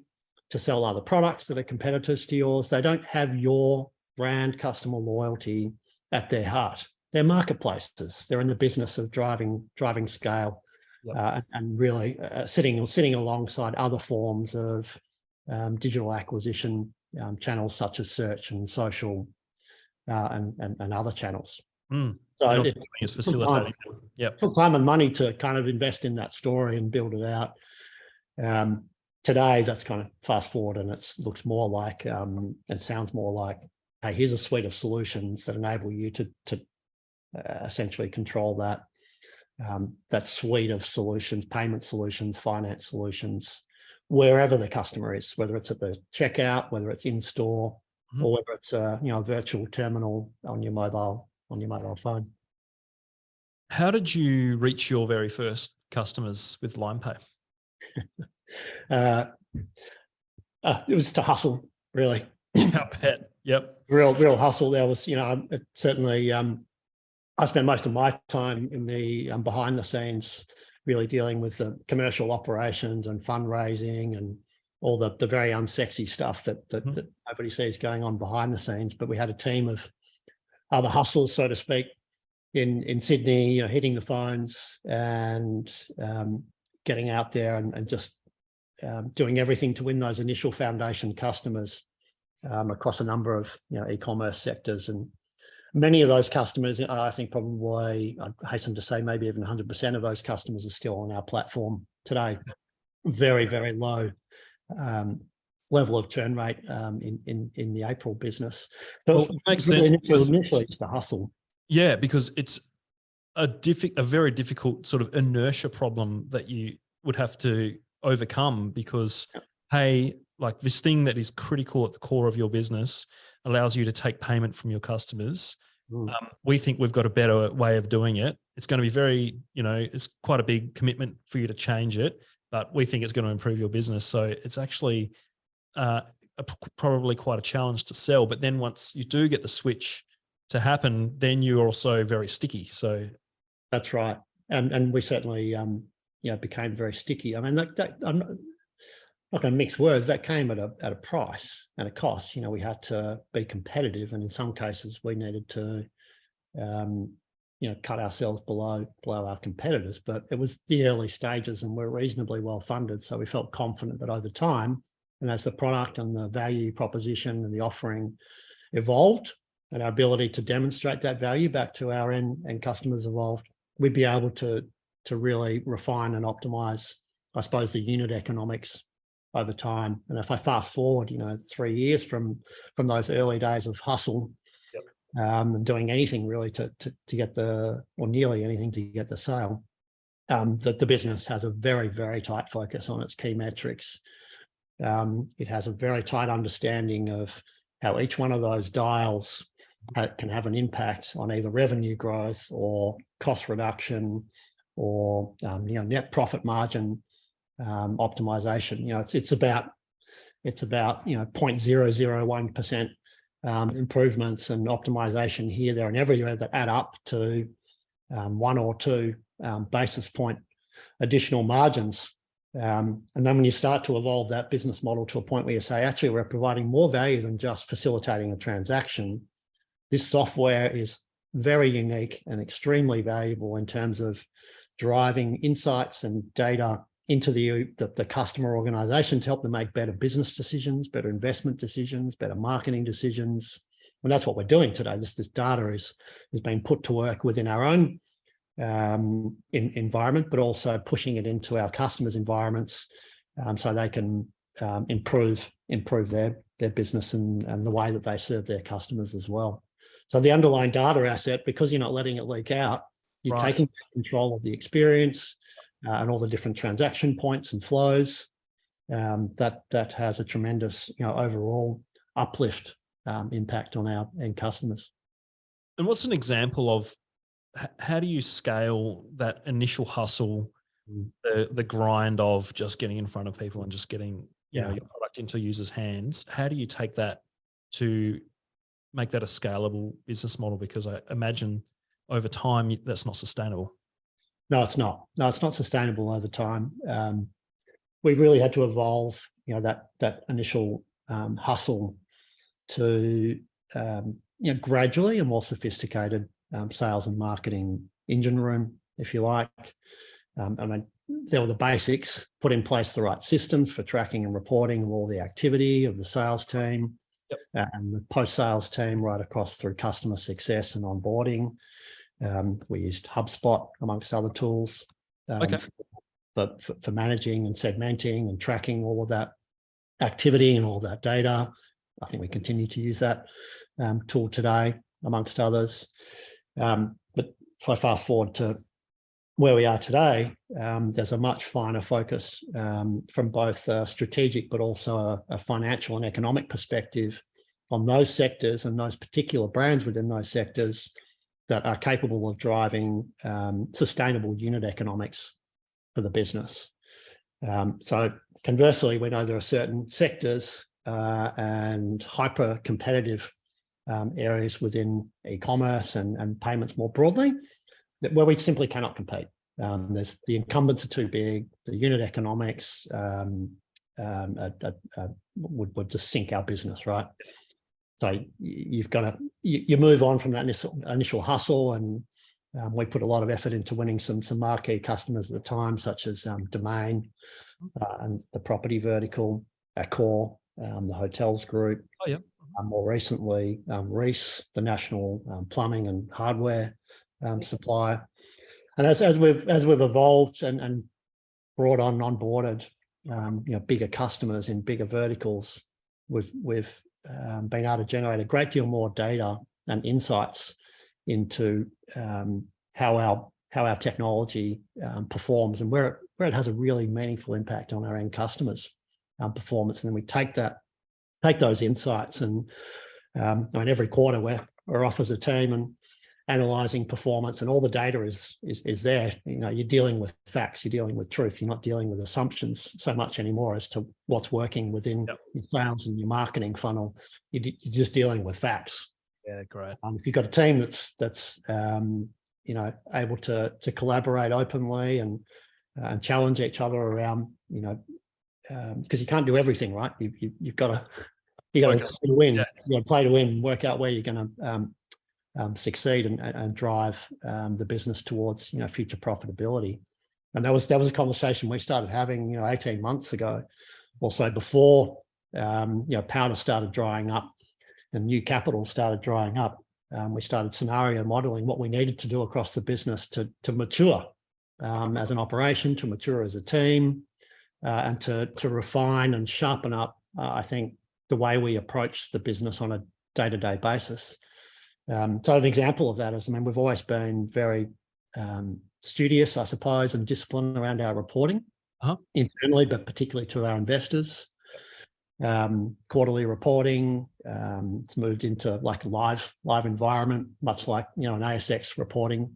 to sell other products that are competitors to yours. They don't have your brand customer loyalty at their heart. They're marketplaces. They're in the business of driving scale. And really sitting alongside other forms of digital acquisition channels such as search and social and other channels. So it took time and money to kind of invest in that story and build it out. Today, that's kind of fast forward, and it looks more like it sounds more like, hey, here's a suite of solutions that enable you to essentially control that suite of solutions, payment solutions, finance solutions, wherever the customer is, whether it's at the checkout, whether it's in store, or whether it's a virtual terminal on your mobile phone. How did you reach your very first customers with Limepay? It was to hustle, really. I bet. Yep. Real hustle. There was, certainly. I spent most of my time in the behind the scenes, really dealing with the commercial operations and fundraising and all the very unsexy stuff that nobody sees going on behind the scenes. But we had a team of other hustlers, so to speak, in Sydney, hitting the phones and getting out there and just doing everything to win those initial foundation customers across a number of e-commerce sectors. And many of those customers, I think probably, I'd hasten to say, maybe even 100% of those customers are still on our platform today. Very, very low level of churn rate in the April business. So initially it's the hustle. Yeah, because it's a very difficult sort of inertia problem that you would have to overcome because, hey, like this thing that is critical at the core of your business allows you to take payment from your customers. We think we've got a better way of doing it. It's going to be very, it's quite a big commitment for you to change it, but we think it's going to improve your business. So it's actually probably quite a challenge to sell. But then once you do get the switch to happen, then you're also very sticky. So that's right. And we certainly, became very sticky. I mean, I'm not going to mix words. That came at a price and a cost. We had to be competitive, and in some cases, we needed to, cut ourselves below our competitors, but it was the early stages and we're reasonably well funded. So we felt confident that over time, and as the product and the value proposition and the offering evolved and our ability to demonstrate that value back to our end customers evolved, we'd be able to really refine and optimize, I suppose, the unit economics over time. And if I fast forward, 3 years from those early days of hustle, and doing anything really to get or nearly anything to get the sale, that the business has a very, very tight focus on its key metrics. It has a very tight understanding of how each one of those dials can have an impact on either revenue growth or cost reduction or net profit margin optimization. It's about 0.001% improvements and optimization here, there, and everywhere that add up to 1 or 2 basis point additional margins. And then when you start to evolve that business model to a point where you say, actually, we're providing more value than just facilitating a transaction. This software is very unique and extremely valuable in terms of driving insights and data into the customer organization to help them make better business decisions, better investment decisions, better marketing decisions. And that's what we're doing today. This data is being put to work within our own environment, but also pushing it into our customers' environments so they can improve their business and the way that they serve their customers as well. So the underlying data asset, because you're not letting it leak out, you're taking control of the experience and all the different transaction points and flows. That has a tremendous, overall uplift impact on our end customers. And what's an example of how do you scale that initial hustle, the grind of just getting in front of people and just getting your product into users' hands? How do you take that to make that a scalable business model? Because I imagine over time that's not sustainable. No, it's not. No, it's not sustainable over time. We really had to evolve, that initial hustle to, gradually a more sophisticated sales and marketing engine room, if you like. There were the basics, put in place the right systems for tracking and reporting of all the activity of the sales team and the post-sales team right across through customer success and onboarding. We used HubSpot amongst other tools for managing and segmenting and tracking all of that activity and all that data. I think we continue to use that tool today amongst others. But if I fast forward to where we are today, there's a much finer focus from both a strategic but also a financial and economic perspective on those sectors and those particular brands within those sectors that are capable of driving sustainable unit economics for the business. So conversely, we know there are certain sectors and hyper competitive areas within e-commerce and payments more broadly where we simply cannot compete. The incumbents are too big, the unit economics would just sink our business, right? So you've got to you move on from that initial hustle, and we put a lot of effort into winning some marquee customers at the time, such as Domain and the property vertical, Accor, the hotels group. More recently, Reese, the national plumbing and hardware supplier. And as we've evolved and brought onboarded bigger customers in bigger verticals, we've been able to generate a great deal more data and insights into how our technology performs and where it has a really meaningful impact on our end customers' performance. And then we take those insights and every quarter we're off as a team and analyzing performance, and all the data is there. You're dealing with facts, you're dealing with truth, you're not dealing with assumptions so much anymore as to what's working within your sales and your marketing funnel. You're just dealing with facts. Yeah, great. If you've got a team that's able to collaborate openly and challenge each other around, because you can't do everything, right? You've got to play to win. You got to play to win, work out where you're going to succeed and drive the business towards future profitability. And that was a conversation we started having 18 months ago, also before powder started drying up and new capital started drying up. We started scenario modeling what we needed to do across the business to mature as an operation, to mature as a team, and to refine and sharpen up, I think, the way we approach the business on a day-to-day basis. So an example of that is, we've always been very studious, I suppose, and disciplined around our reporting internally, but particularly to our investors. Quarterly reporting, it's moved into like a live environment, much like an ASX reporting.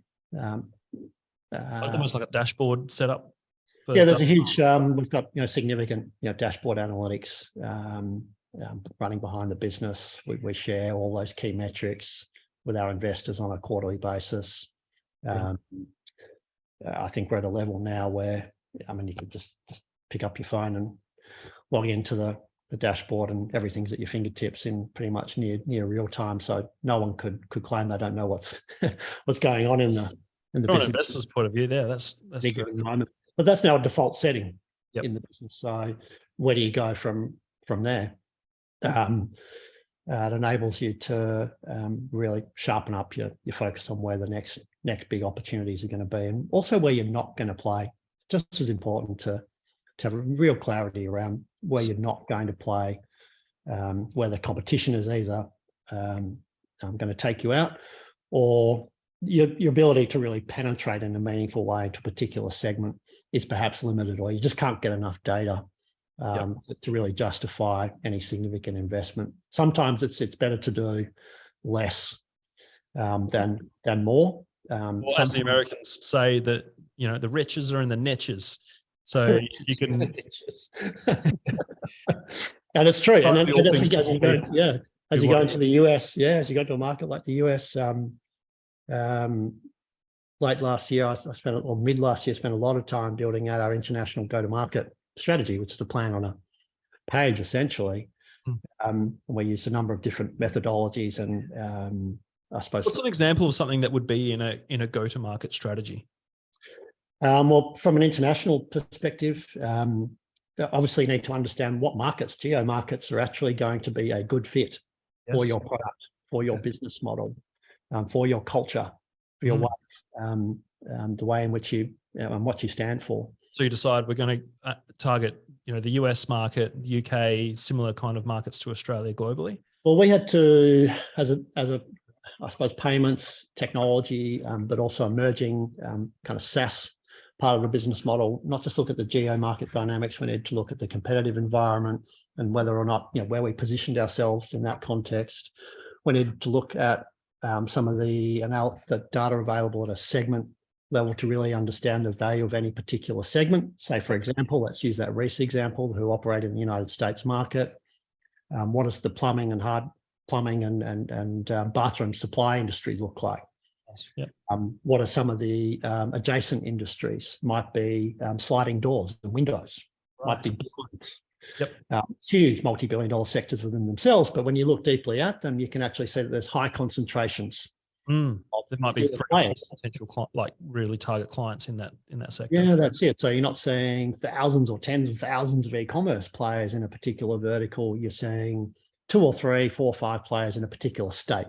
Almost like a dashboard setup. There's a huge. We've got significant dashboard analytics running behind the business. We share all those key metrics with our investors on a quarterly basis. I think we're at a level now where you can just pick up your phone and log into the dashboard, and everything's at your fingertips in pretty much near real time. So no one could claim they don't know what's going on in the from an investor's point of view. There, that's big at the moment. But that's now a default setting in the business. So where do you go from there? It enables you to really sharpen up your focus on where the next big opportunities are going to be, and also where you're not going to play. Just as important to have a real clarity around where you're not going to play, where the competition is either going to take you out, or your ability to really penetrate in a meaningful way into a particular segment is perhaps limited, or you just can't get enough data to really justify any significant investment. Sometimes it's better to do less than more. As the Americans say, that the riches are in the niches. So you can, and it's true. And then as you go into the US, as you go to a market like the US, late last year, mid last year, I spent a lot of time building out our international go-to-market strategy, which is a plan on a page essentially. We used a number of different methodologies, and I suppose. What's an example of something that would be in a go-to-market strategy? Well, from an international perspective, obviously you need to understand what geo markets are actually going to be a good fit for your product, for your business model, for your culture, for your way, the way in which you and what you stand for. So you decide we're going to target, the US market, UK, similar kind of markets to Australia globally. Well, we had to, as a I suppose, payments technology, but also emerging kind of SaaS part of the business model, not just look at the geo market dynamics. We need to look at the competitive environment and whether or not, where we positioned ourselves in that context. We need to look at some of the data available at a segment level to really understand the value of any particular segment. Say, for example, let's use that Reese example, who operate in the United States market. What does the plumbing and hard plumbing and bathroom supply industry look like? What are some of the adjacent industries? Might be sliding doors and windows, might be blinds. Huge multi-billion-dollar sectors within themselves, but when you look deeply at them, you can actually see that there's high concentrations. There might be potential really target clients in that sector. Yeah, that's it. So you're not seeing thousands or tens of thousands of e-commerce players in a particular vertical. You're seeing 2 or 3, 4 or 5 players in a particular state.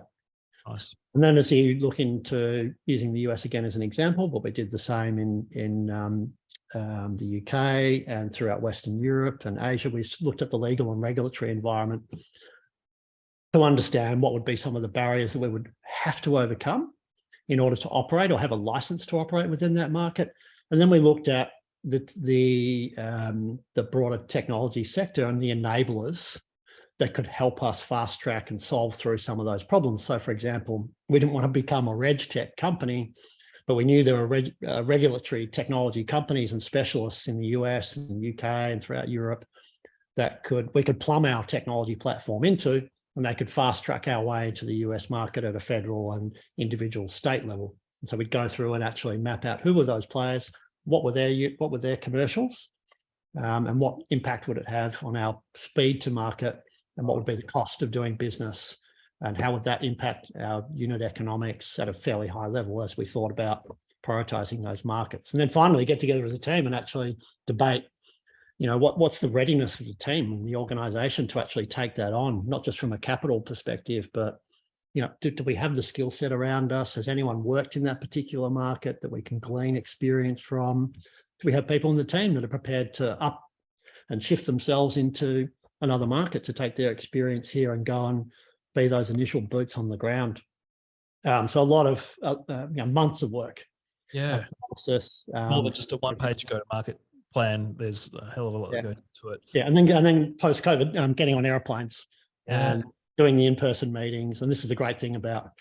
Nice. And then as you look into using the US again as an example, but we did the same in the UK and throughout Western Europe and Asia, we looked at the legal and regulatory environment to understand what would be some of the barriers that we would have to overcome in order to operate or have a license to operate within that market. And then we looked at the broader technology sector and the enablers that could help us fast track and solve through some of those problems. So, for example, we didn't want to become a reg tech company, but we knew there were regulatory technology companies and specialists in the US and the UK and throughout Europe that we could plumb our technology platform into, and they could fast track our way into the US market at a federal and individual state level. And so we'd go through and actually map out who were those players, what were their commercials, and what impact would it have on our speed to market, and what would be the cost of doing business and how would that impact our unit economics at a fairly high level as we thought about prioritizing those markets. And then finally get together as a team and actually debate, what's the readiness of the team and the organization to actually take that on, not just from a capital perspective, but do we have the skill set around us? Has anyone worked in that particular market that we can glean experience from? Do we have people in the team that are prepared to up and shift themselves into another market to take their experience here and go and be those initial boots on the ground? So a lot of months of work. Yeah. Process. More than just a one-page go-to-market plan. There's a hell of a lot that goes into it. Yeah, and then post-COVID, getting on airplanes and doing the in-person meetings. And this is the great thing about,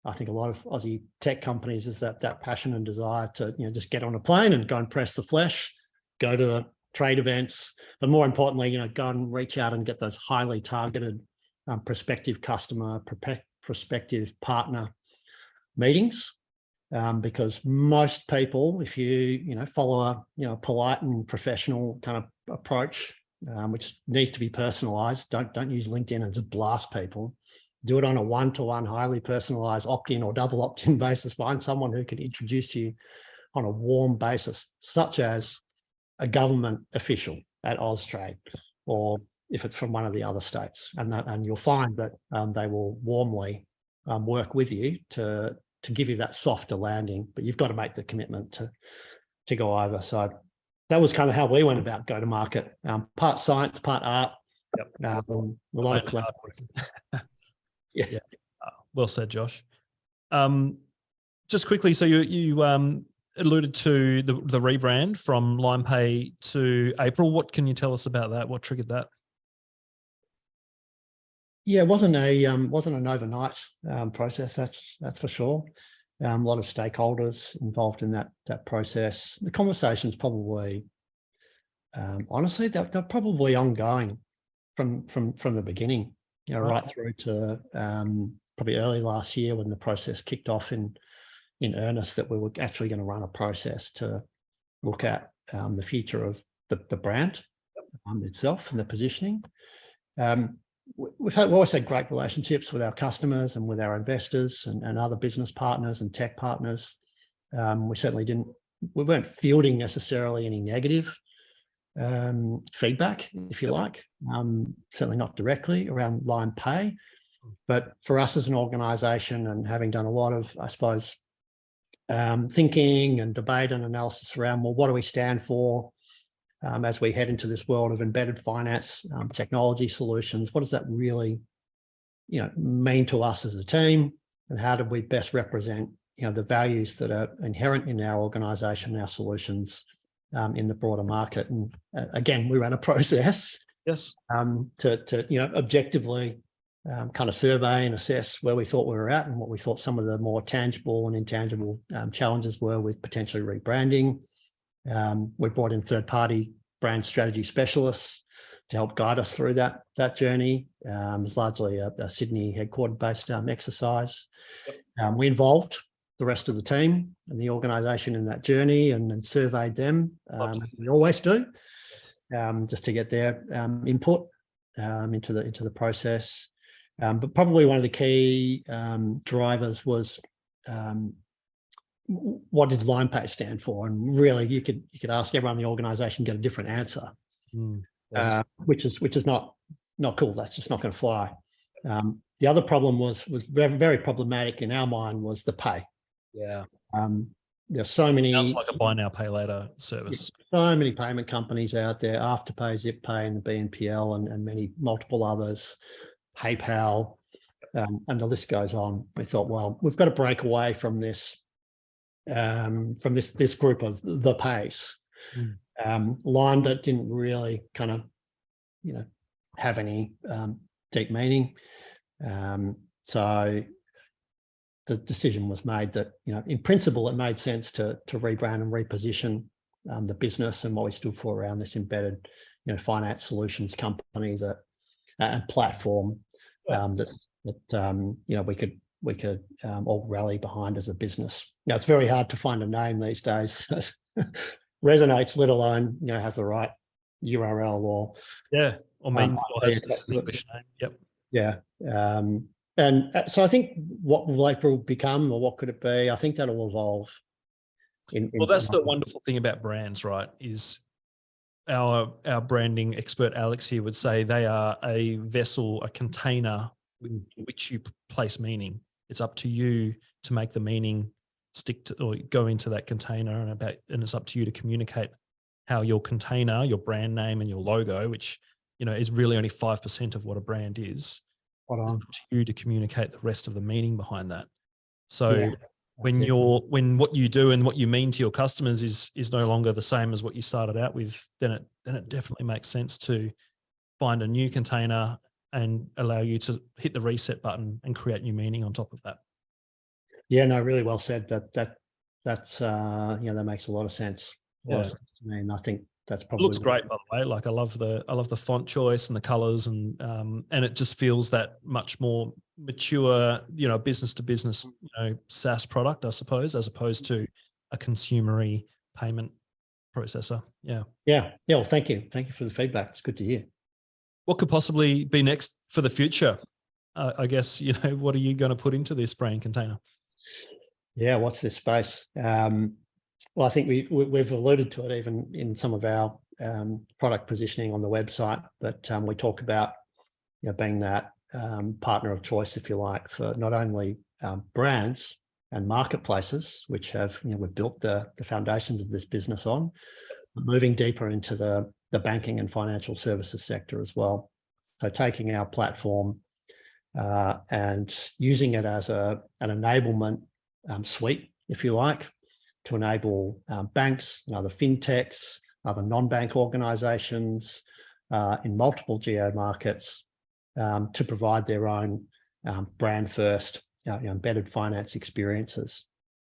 I think, a lot of Aussie tech companies is that passion and desire to just get on a plane and go and press the flesh, go to the trade events, but more importantly, go and reach out and get those highly targeted prospective customer, prospective partner meetings. Because most people, if you follow a polite and professional kind of approach, which needs to be personalized, don't use LinkedIn and just blast people. Do it on a one-to-one, highly personalized opt-in or double opt-in basis. Find someone who can introduce you on a warm basis, such as a government official at Austrade, or if it's from one of the other states, and you'll find that they will warmly work with you to give you that softer landing, but you've got to make the commitment to go over. So that was kind of how we went about go to market. Part science, part art. Yep. A lot of collaboration. Yeah. Well said, Josh. Just quickly, so you alluded to the rebrand from Limepay to April. What can you tell us about that? What triggered that? Yeah, it wasn't an overnight process. That's for sure. A lot of stakeholders involved in that process. The conversations probably, honestly, they're probably ongoing from the beginning. Right through to probably early last year when the process kicked off in earnest, that we were actually going to run a process to look at the future of the brand itself and the positioning. We've always had great relationships with our customers and with our investors and other business partners and tech partners. We weren't fielding necessarily any negative feedback, if you like, certainly not directly around Limepay. But for us as an organisation, and having done a lot of, I suppose, thinking and debate and analysis around, well, what do we stand for as we head into this world of embedded finance technology solutions? What does that really, mean to us as a team, and how do we best represent, the values that are inherent in our organisation, our solutions in the broader market? And again, we ran a process, to objectively kind of survey and assess where we thought we were at and what we thought some of the more tangible and intangible challenges were with potentially rebranding. We brought in third-party brand strategy specialists to help guide us through that journey. It's largely a Sydney headquarter-based exercise. We involved the rest of the team and the organisation in that journey and surveyed them, as we always do, just to get their input into the process. But probably one of the key drivers was what did Limepay stand for? And really, you could ask everyone in the organisation, get a different answer, which is not cool. That's just not going to fly. The other problem was very, very problematic in our mind was the pay. Yeah. There's so many. Sounds like a buy now, pay later service. So many payment companies out there: Afterpay, ZipPay, and the BNPL, and many multiple others, PayPal, and the list goes on. We thought, well, we've got to break away from this group of the pays. Line that didn't really kind of, have any deep meaning. So the decision was made that, in principle, it made sense to rebrand and reposition the business and what we stood for around this embedded, finance solutions company and platform that we could all rally behind as a business. It's very hard to find a name these days that resonates, let alone has the right URL or or mean English name. Yep. Yeah. And so I think what will April become, or what could it be? I think that'll evolve. Well, that's the wonderful thing about brands, right? Is our branding expert Alex here would say they are a vessel, a container in which you place meaning. It's up to you to make the meaning stick to or go into that container, and it's up to you to communicate how your container, your brand name, and your logo, which is really only 5% of what a brand is. It's up to you to communicate the rest of the meaning behind that. So when what you do and what you mean to your customers is no longer the same as what you started out with, then it definitely makes sense to find a new container and allow you to hit the reset button and create new meaning on top of that. Yeah, no, really well said. That's that makes a lot of sense. A lot of sense to me, and I think that's probably. It looks great, by the way. Like I love the font choice and the colors, and it just feels that much more mature, business to business, SaaS product, I suppose, as opposed to a consumery payment processor. Yeah. Well, thank you for the feedback. It's good to hear. What could possibly be next for the future? I guess what are you going to put into this brand container? Yeah, what's this space? Well, I think we've alluded to it even in some of our product positioning on the website, but we talk about being that partner of choice, if you like, for not only brands and marketplaces, which have we've built the foundations of this business on, but moving deeper into the banking and financial services sector as well. So taking our platform and using it as an enablement suite, if you like, to enable banks and other fintechs, other non-bank organisations in multiple geo markets to provide their own brand first embedded finance experiences.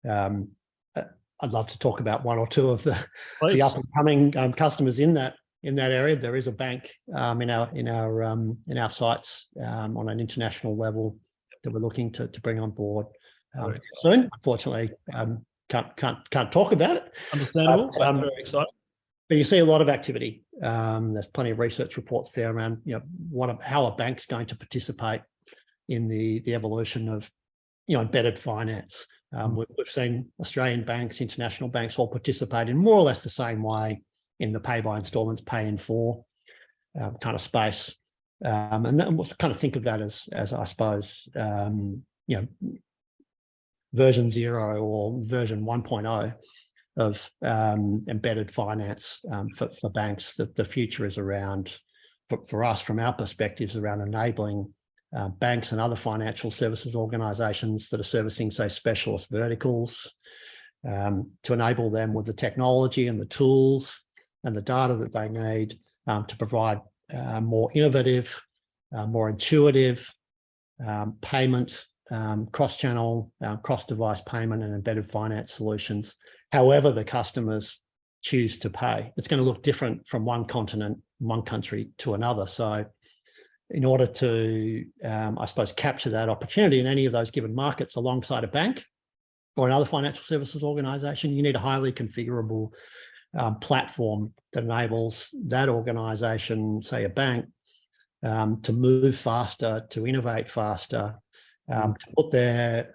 I'd love to talk about one or two of the up and coming customers in that area. There is a bank in our sites on an international level that we're looking to bring on board soon. Unfortunately, can't talk about it. Understandable. But very exciting. But you see a lot of activity. There's plenty of research reports there around how a bank's going to participate in the evolution of embedded finance. We've seen Australian banks, international banks all participate in more or less the same way in the pay by installments, pay in full kind of space. And then we'll kind of think of that as I suppose, version 0 or version 1.0 of embedded finance for banks. The future is around, for us, from our perspectives, around enabling banks and other financial services organisations that are servicing, say, specialist verticals, to enable them with the technology and the tools and the data that they need to provide more innovative, more intuitive payment, cross-channel, cross-device payment and embedded finance solutions, however the customers choose to pay. It's going to look different from one continent, one country to another. So in order to, I suppose, capture that opportunity in any of those given markets alongside a bank or another financial services organisation, you need a highly configurable platform that enables that organisation, say a bank, to move faster, to innovate faster, to put their,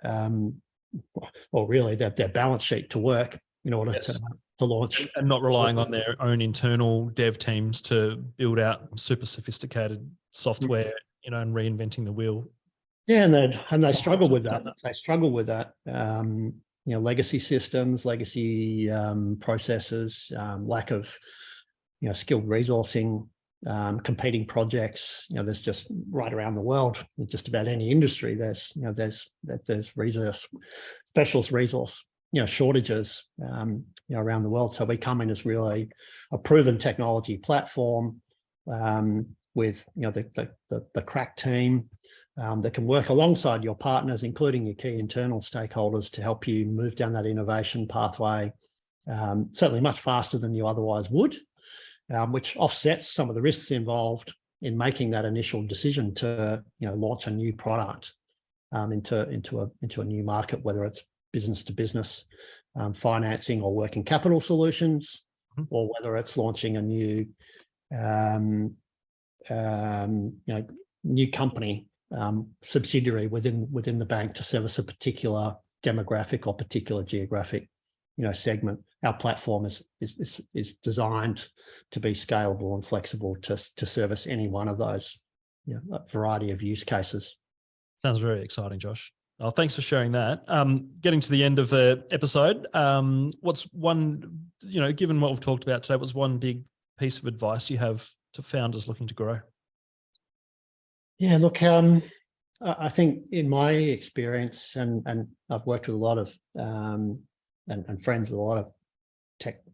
their balance sheet to work in order to launch. And not relying on their own internal dev teams to build out super sophisticated software, and reinventing the wheel. Yeah, and they struggle with that. They struggle with that. Legacy systems, legacy processes, lack of skilled resourcing, competing projects. There's just right around the world, just about any industry, there's specialist resource shortages around the world. So we come in as really a proven technology platform with the crack team that can work alongside your partners, including your key internal stakeholders, to help you move down that innovation pathway, certainly much faster than you otherwise would, which offsets some of the risks involved in making that initial decision to launch a new product into a new market, whether it's business to business financing or working capital solutions, or whether it's launching a new new company subsidiary within the bank to service a particular demographic or particular geographic, segment. Our platform is designed to be scalable and flexible to service any one of those, a variety of use cases. Sounds very exciting, Josh. Oh, thanks for sharing that. Getting to the end of the episode, what's one, given what we've talked about today, what's one big piece of advice you have to founders looking to grow? Yeah, look, I think in my experience, and I've worked with a lot of and friends with a lot of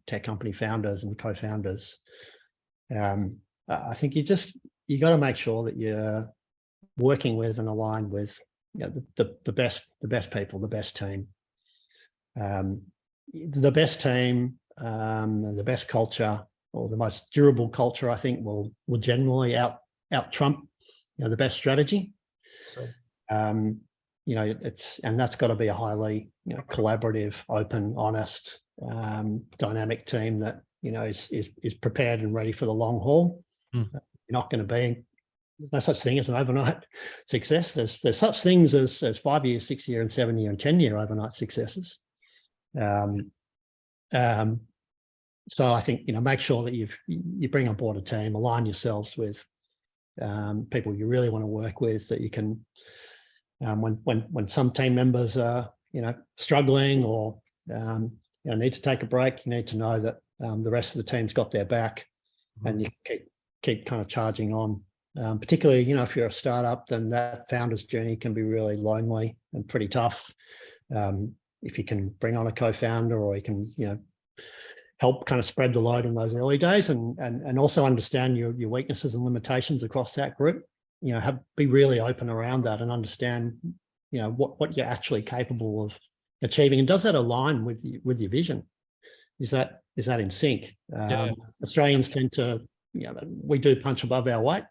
tech company founders and co-founders. I think you got to make sure that you're working with and aligned with the best people, the best team, the best culture, or the most durable culture. I think will generally out trump the best strategy. So, and that's got to be a highly collaborative, open, honest, dynamic team that is prepared and ready for the long haul. You're not going to be. There's no such thing as an overnight success. There's such things as 5 year, 6 year, and 7 year, and 10 year overnight successes. So I think make sure that you bring on board a team, align yourselves with people you really want to work with, that you can. When some team members are struggling or need to take a break, you need to know that the rest of the team's got their back, and you keep kind of charging on. Particularly, if you're a startup, then that founder's journey can be really lonely and pretty tough. If you can bring on a co-founder, or you can, help kind of spread the load in those early days, and also understand your weaknesses and limitations across that group. Be really open around that and understand, what you're actually capable of achieving, and does that align with your vision? Is that in sync? Australians tend to, we do punch above our weight.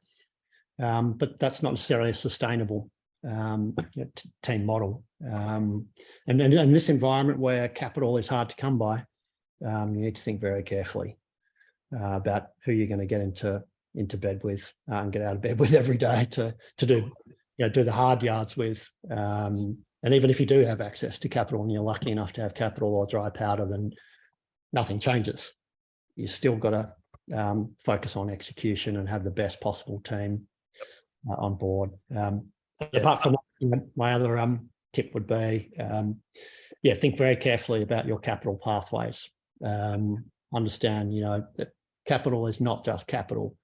But that's not necessarily a sustainable team model. And in this environment where capital is hard to come by, you need to think very carefully about who you're going to get into bed with and get out of bed with every day to do the hard yards with. And even if you do have access to capital and you're lucky enough to have capital or dry powder, then nothing changes. You still got to focus on execution and have the best possible team on board. Apart from that, my other tip would be, think very carefully about your capital pathways. Understand, that capital is not just capital.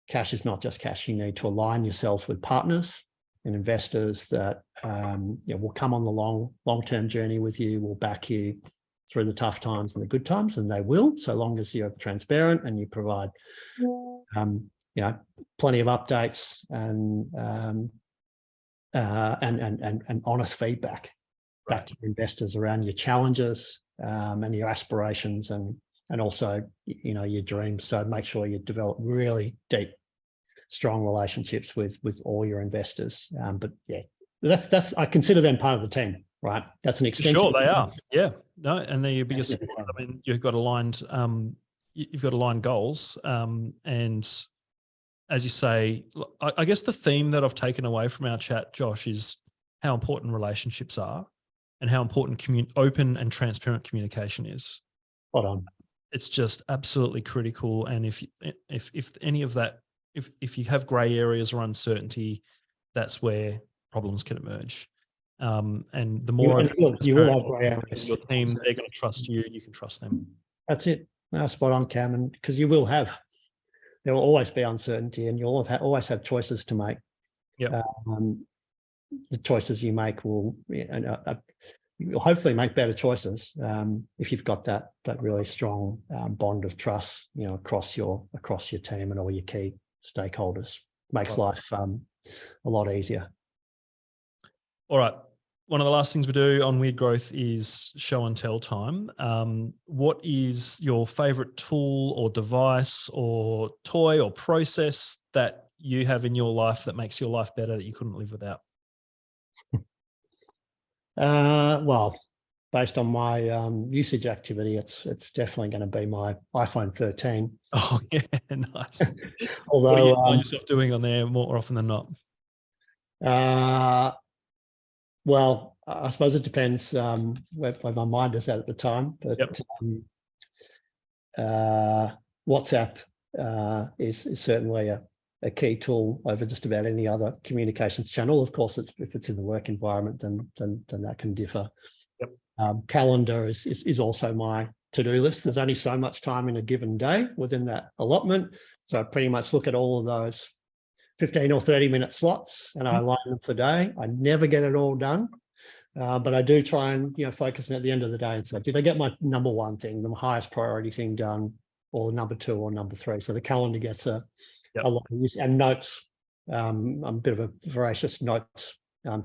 Cash is not just cash. You need to align yourselves with partners and investors that will come on the long-term journey with you, will back you through the tough times and the good times, and they will, so long as you're transparent and you provide plenty of updates and honest feedback back to investors around your challenges and your aspirations and also your dreams. So make sure you develop really deep, strong relationships with all your investors. But that's I consider them part of the team, right? That's an extension. Sure, they are. Yeah, no, and they're your biggest. I mean, you've got aligned goals, and as you say, I guess the theme that I've taken away from our chat, Josh, is how important relationships are and how important open and transparent communication is. Spot on. It's just absolutely critical. And if any of that, if you have grey areas or uncertainty, that's where problems can emerge. And the more you will have grey areas. Your team, they're going to trust you. You can trust them. That's it. No, spot on, Cam. And because there will always be uncertainty, and you'll always have choices to make. Yeah. The choices you make will, you'll hopefully make better choices if you've got that really strong bond of trust, across your team and all your key stakeholders. Makes life a lot easier. All right. One of the last things we do on Weird Growth is show and tell time. What is your favorite tool or device or toy or process that you have in your life that makes your life better that you couldn't live without? Well, based on my usage activity, it's definitely going to be my iPhone 13. Oh yeah, nice. Although, what do you find yourself doing on there more often than not? Well, I suppose it depends where my mind is at the time. But WhatsApp is certainly a key tool over just about any other communications channel. Of course, if it's in the work environment, then that can differ. Calendar is also my to-do list. There's only so much time in a given day within that allotment. So I pretty much look at all of those 15 or 30-minute slots and I align them for the day. I never get it all done, but I do try and focus at the end of the day and say, did I get my number one thing, the highest priority thing done, or number two or number three? So the calendar gets a lot of use. And notes. I'm a bit of a voracious notes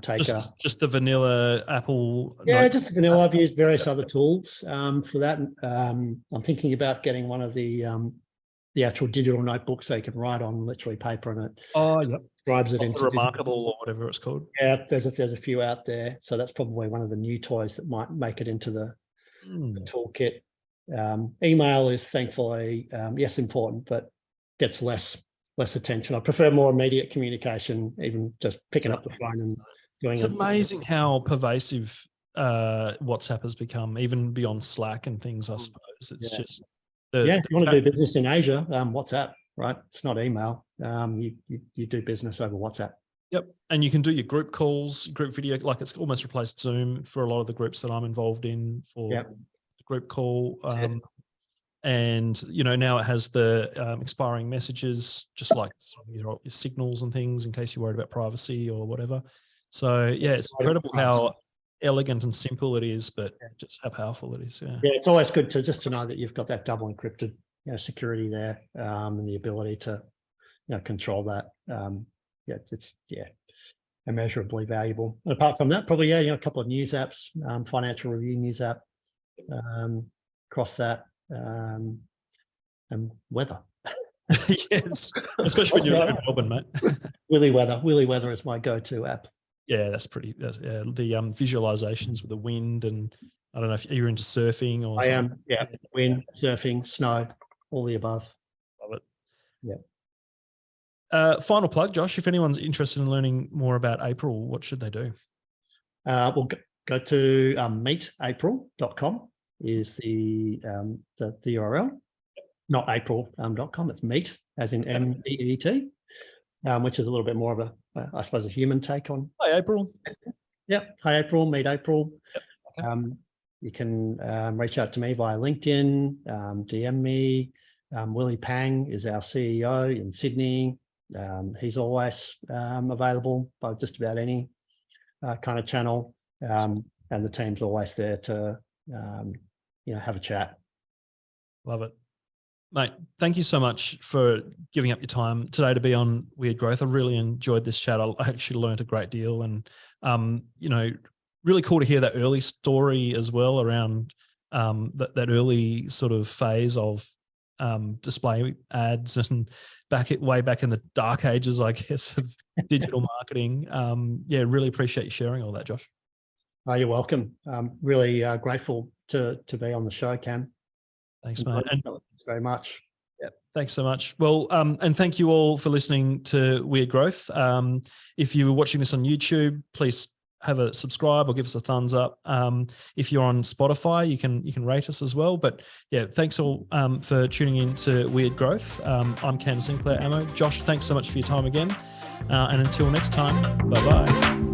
taker. Just the vanilla Apple. Yeah, just the vanilla. I've used various other tools for that. I'm thinking about getting one of the actual digital notebooks so you can write on literally paper and it describes it into Remarkable or whatever it's called. Yeah, there's a few out there. So that's probably one of the new toys that might make it into the toolkit. Email is thankfully, yes, important, but gets less attention. I prefer more immediate communication, even just picking up the phone and doing it. It's amazing how pervasive WhatsApp has become, even beyond Slack and things, I suppose. It's just... if you want to do business in Asia, WhatsApp, right? It's not email. You do business over WhatsApp. Yep. And you can do your group calls, group video, like it's almost replaced Zoom for a lot of the groups that I'm involved in for the group call. And, now it has the expiring messages, just like your signals and things in case you're worried about privacy or whatever. So, it's incredible how elegant and simple it is, but just how powerful it is. Yeah, it's always good to know that you've got that double encrypted security there and the ability to control that. It's immeasurably valuable. And apart from that, probably a couple of news apps, financial review news app, across that, and weather. Yes, especially when you're in Melbourne, mate. Willy Weather is my go-to app. Yeah, that's pretty. The visualizations with the wind, and I don't know if you're into surfing or. I am. Yeah, wind, surfing, snow, all the above. Love it. Yeah. Final plug, Josh. If anyone's interested in learning more about April, what should they do? Well, go to meetapril.com is the URL. Not april.com. It's meet, as in MEET. Which is a little bit more of a, I suppose, a human take on. Hi, April. Yep. Hi, April. Meet April. Yep. Okay. You can reach out to me via LinkedIn, DM me. Willie Pang is our CEO in Sydney. He's always available by just about any kind of channel. And the team's always there to, have a chat. Love it. Mate, thank you so much for giving up your time today to be on Weird Growth. I really enjoyed this chat. I actually learned a great deal, and really cool to hear that early story as well around that early sort of phase of display ads and way back in the dark ages, I guess, of digital marketing. Really appreciate you sharing all that, Josh. Oh, you're welcome. Really grateful to be on the show, Cam. Thanks, mate. And thanks very much. Yeah, thanks so much. Well, and thank you all for listening to Weird Growth. If you were watching this on YouTube, please have a subscribe or give us a thumbs up. If you're on Spotify, you can rate us as well. But thanks all for tuning in to Weird Growth. I'm Cam Sinclair Ammo. Josh, thanks so much for your time again. And until next time, bye-bye.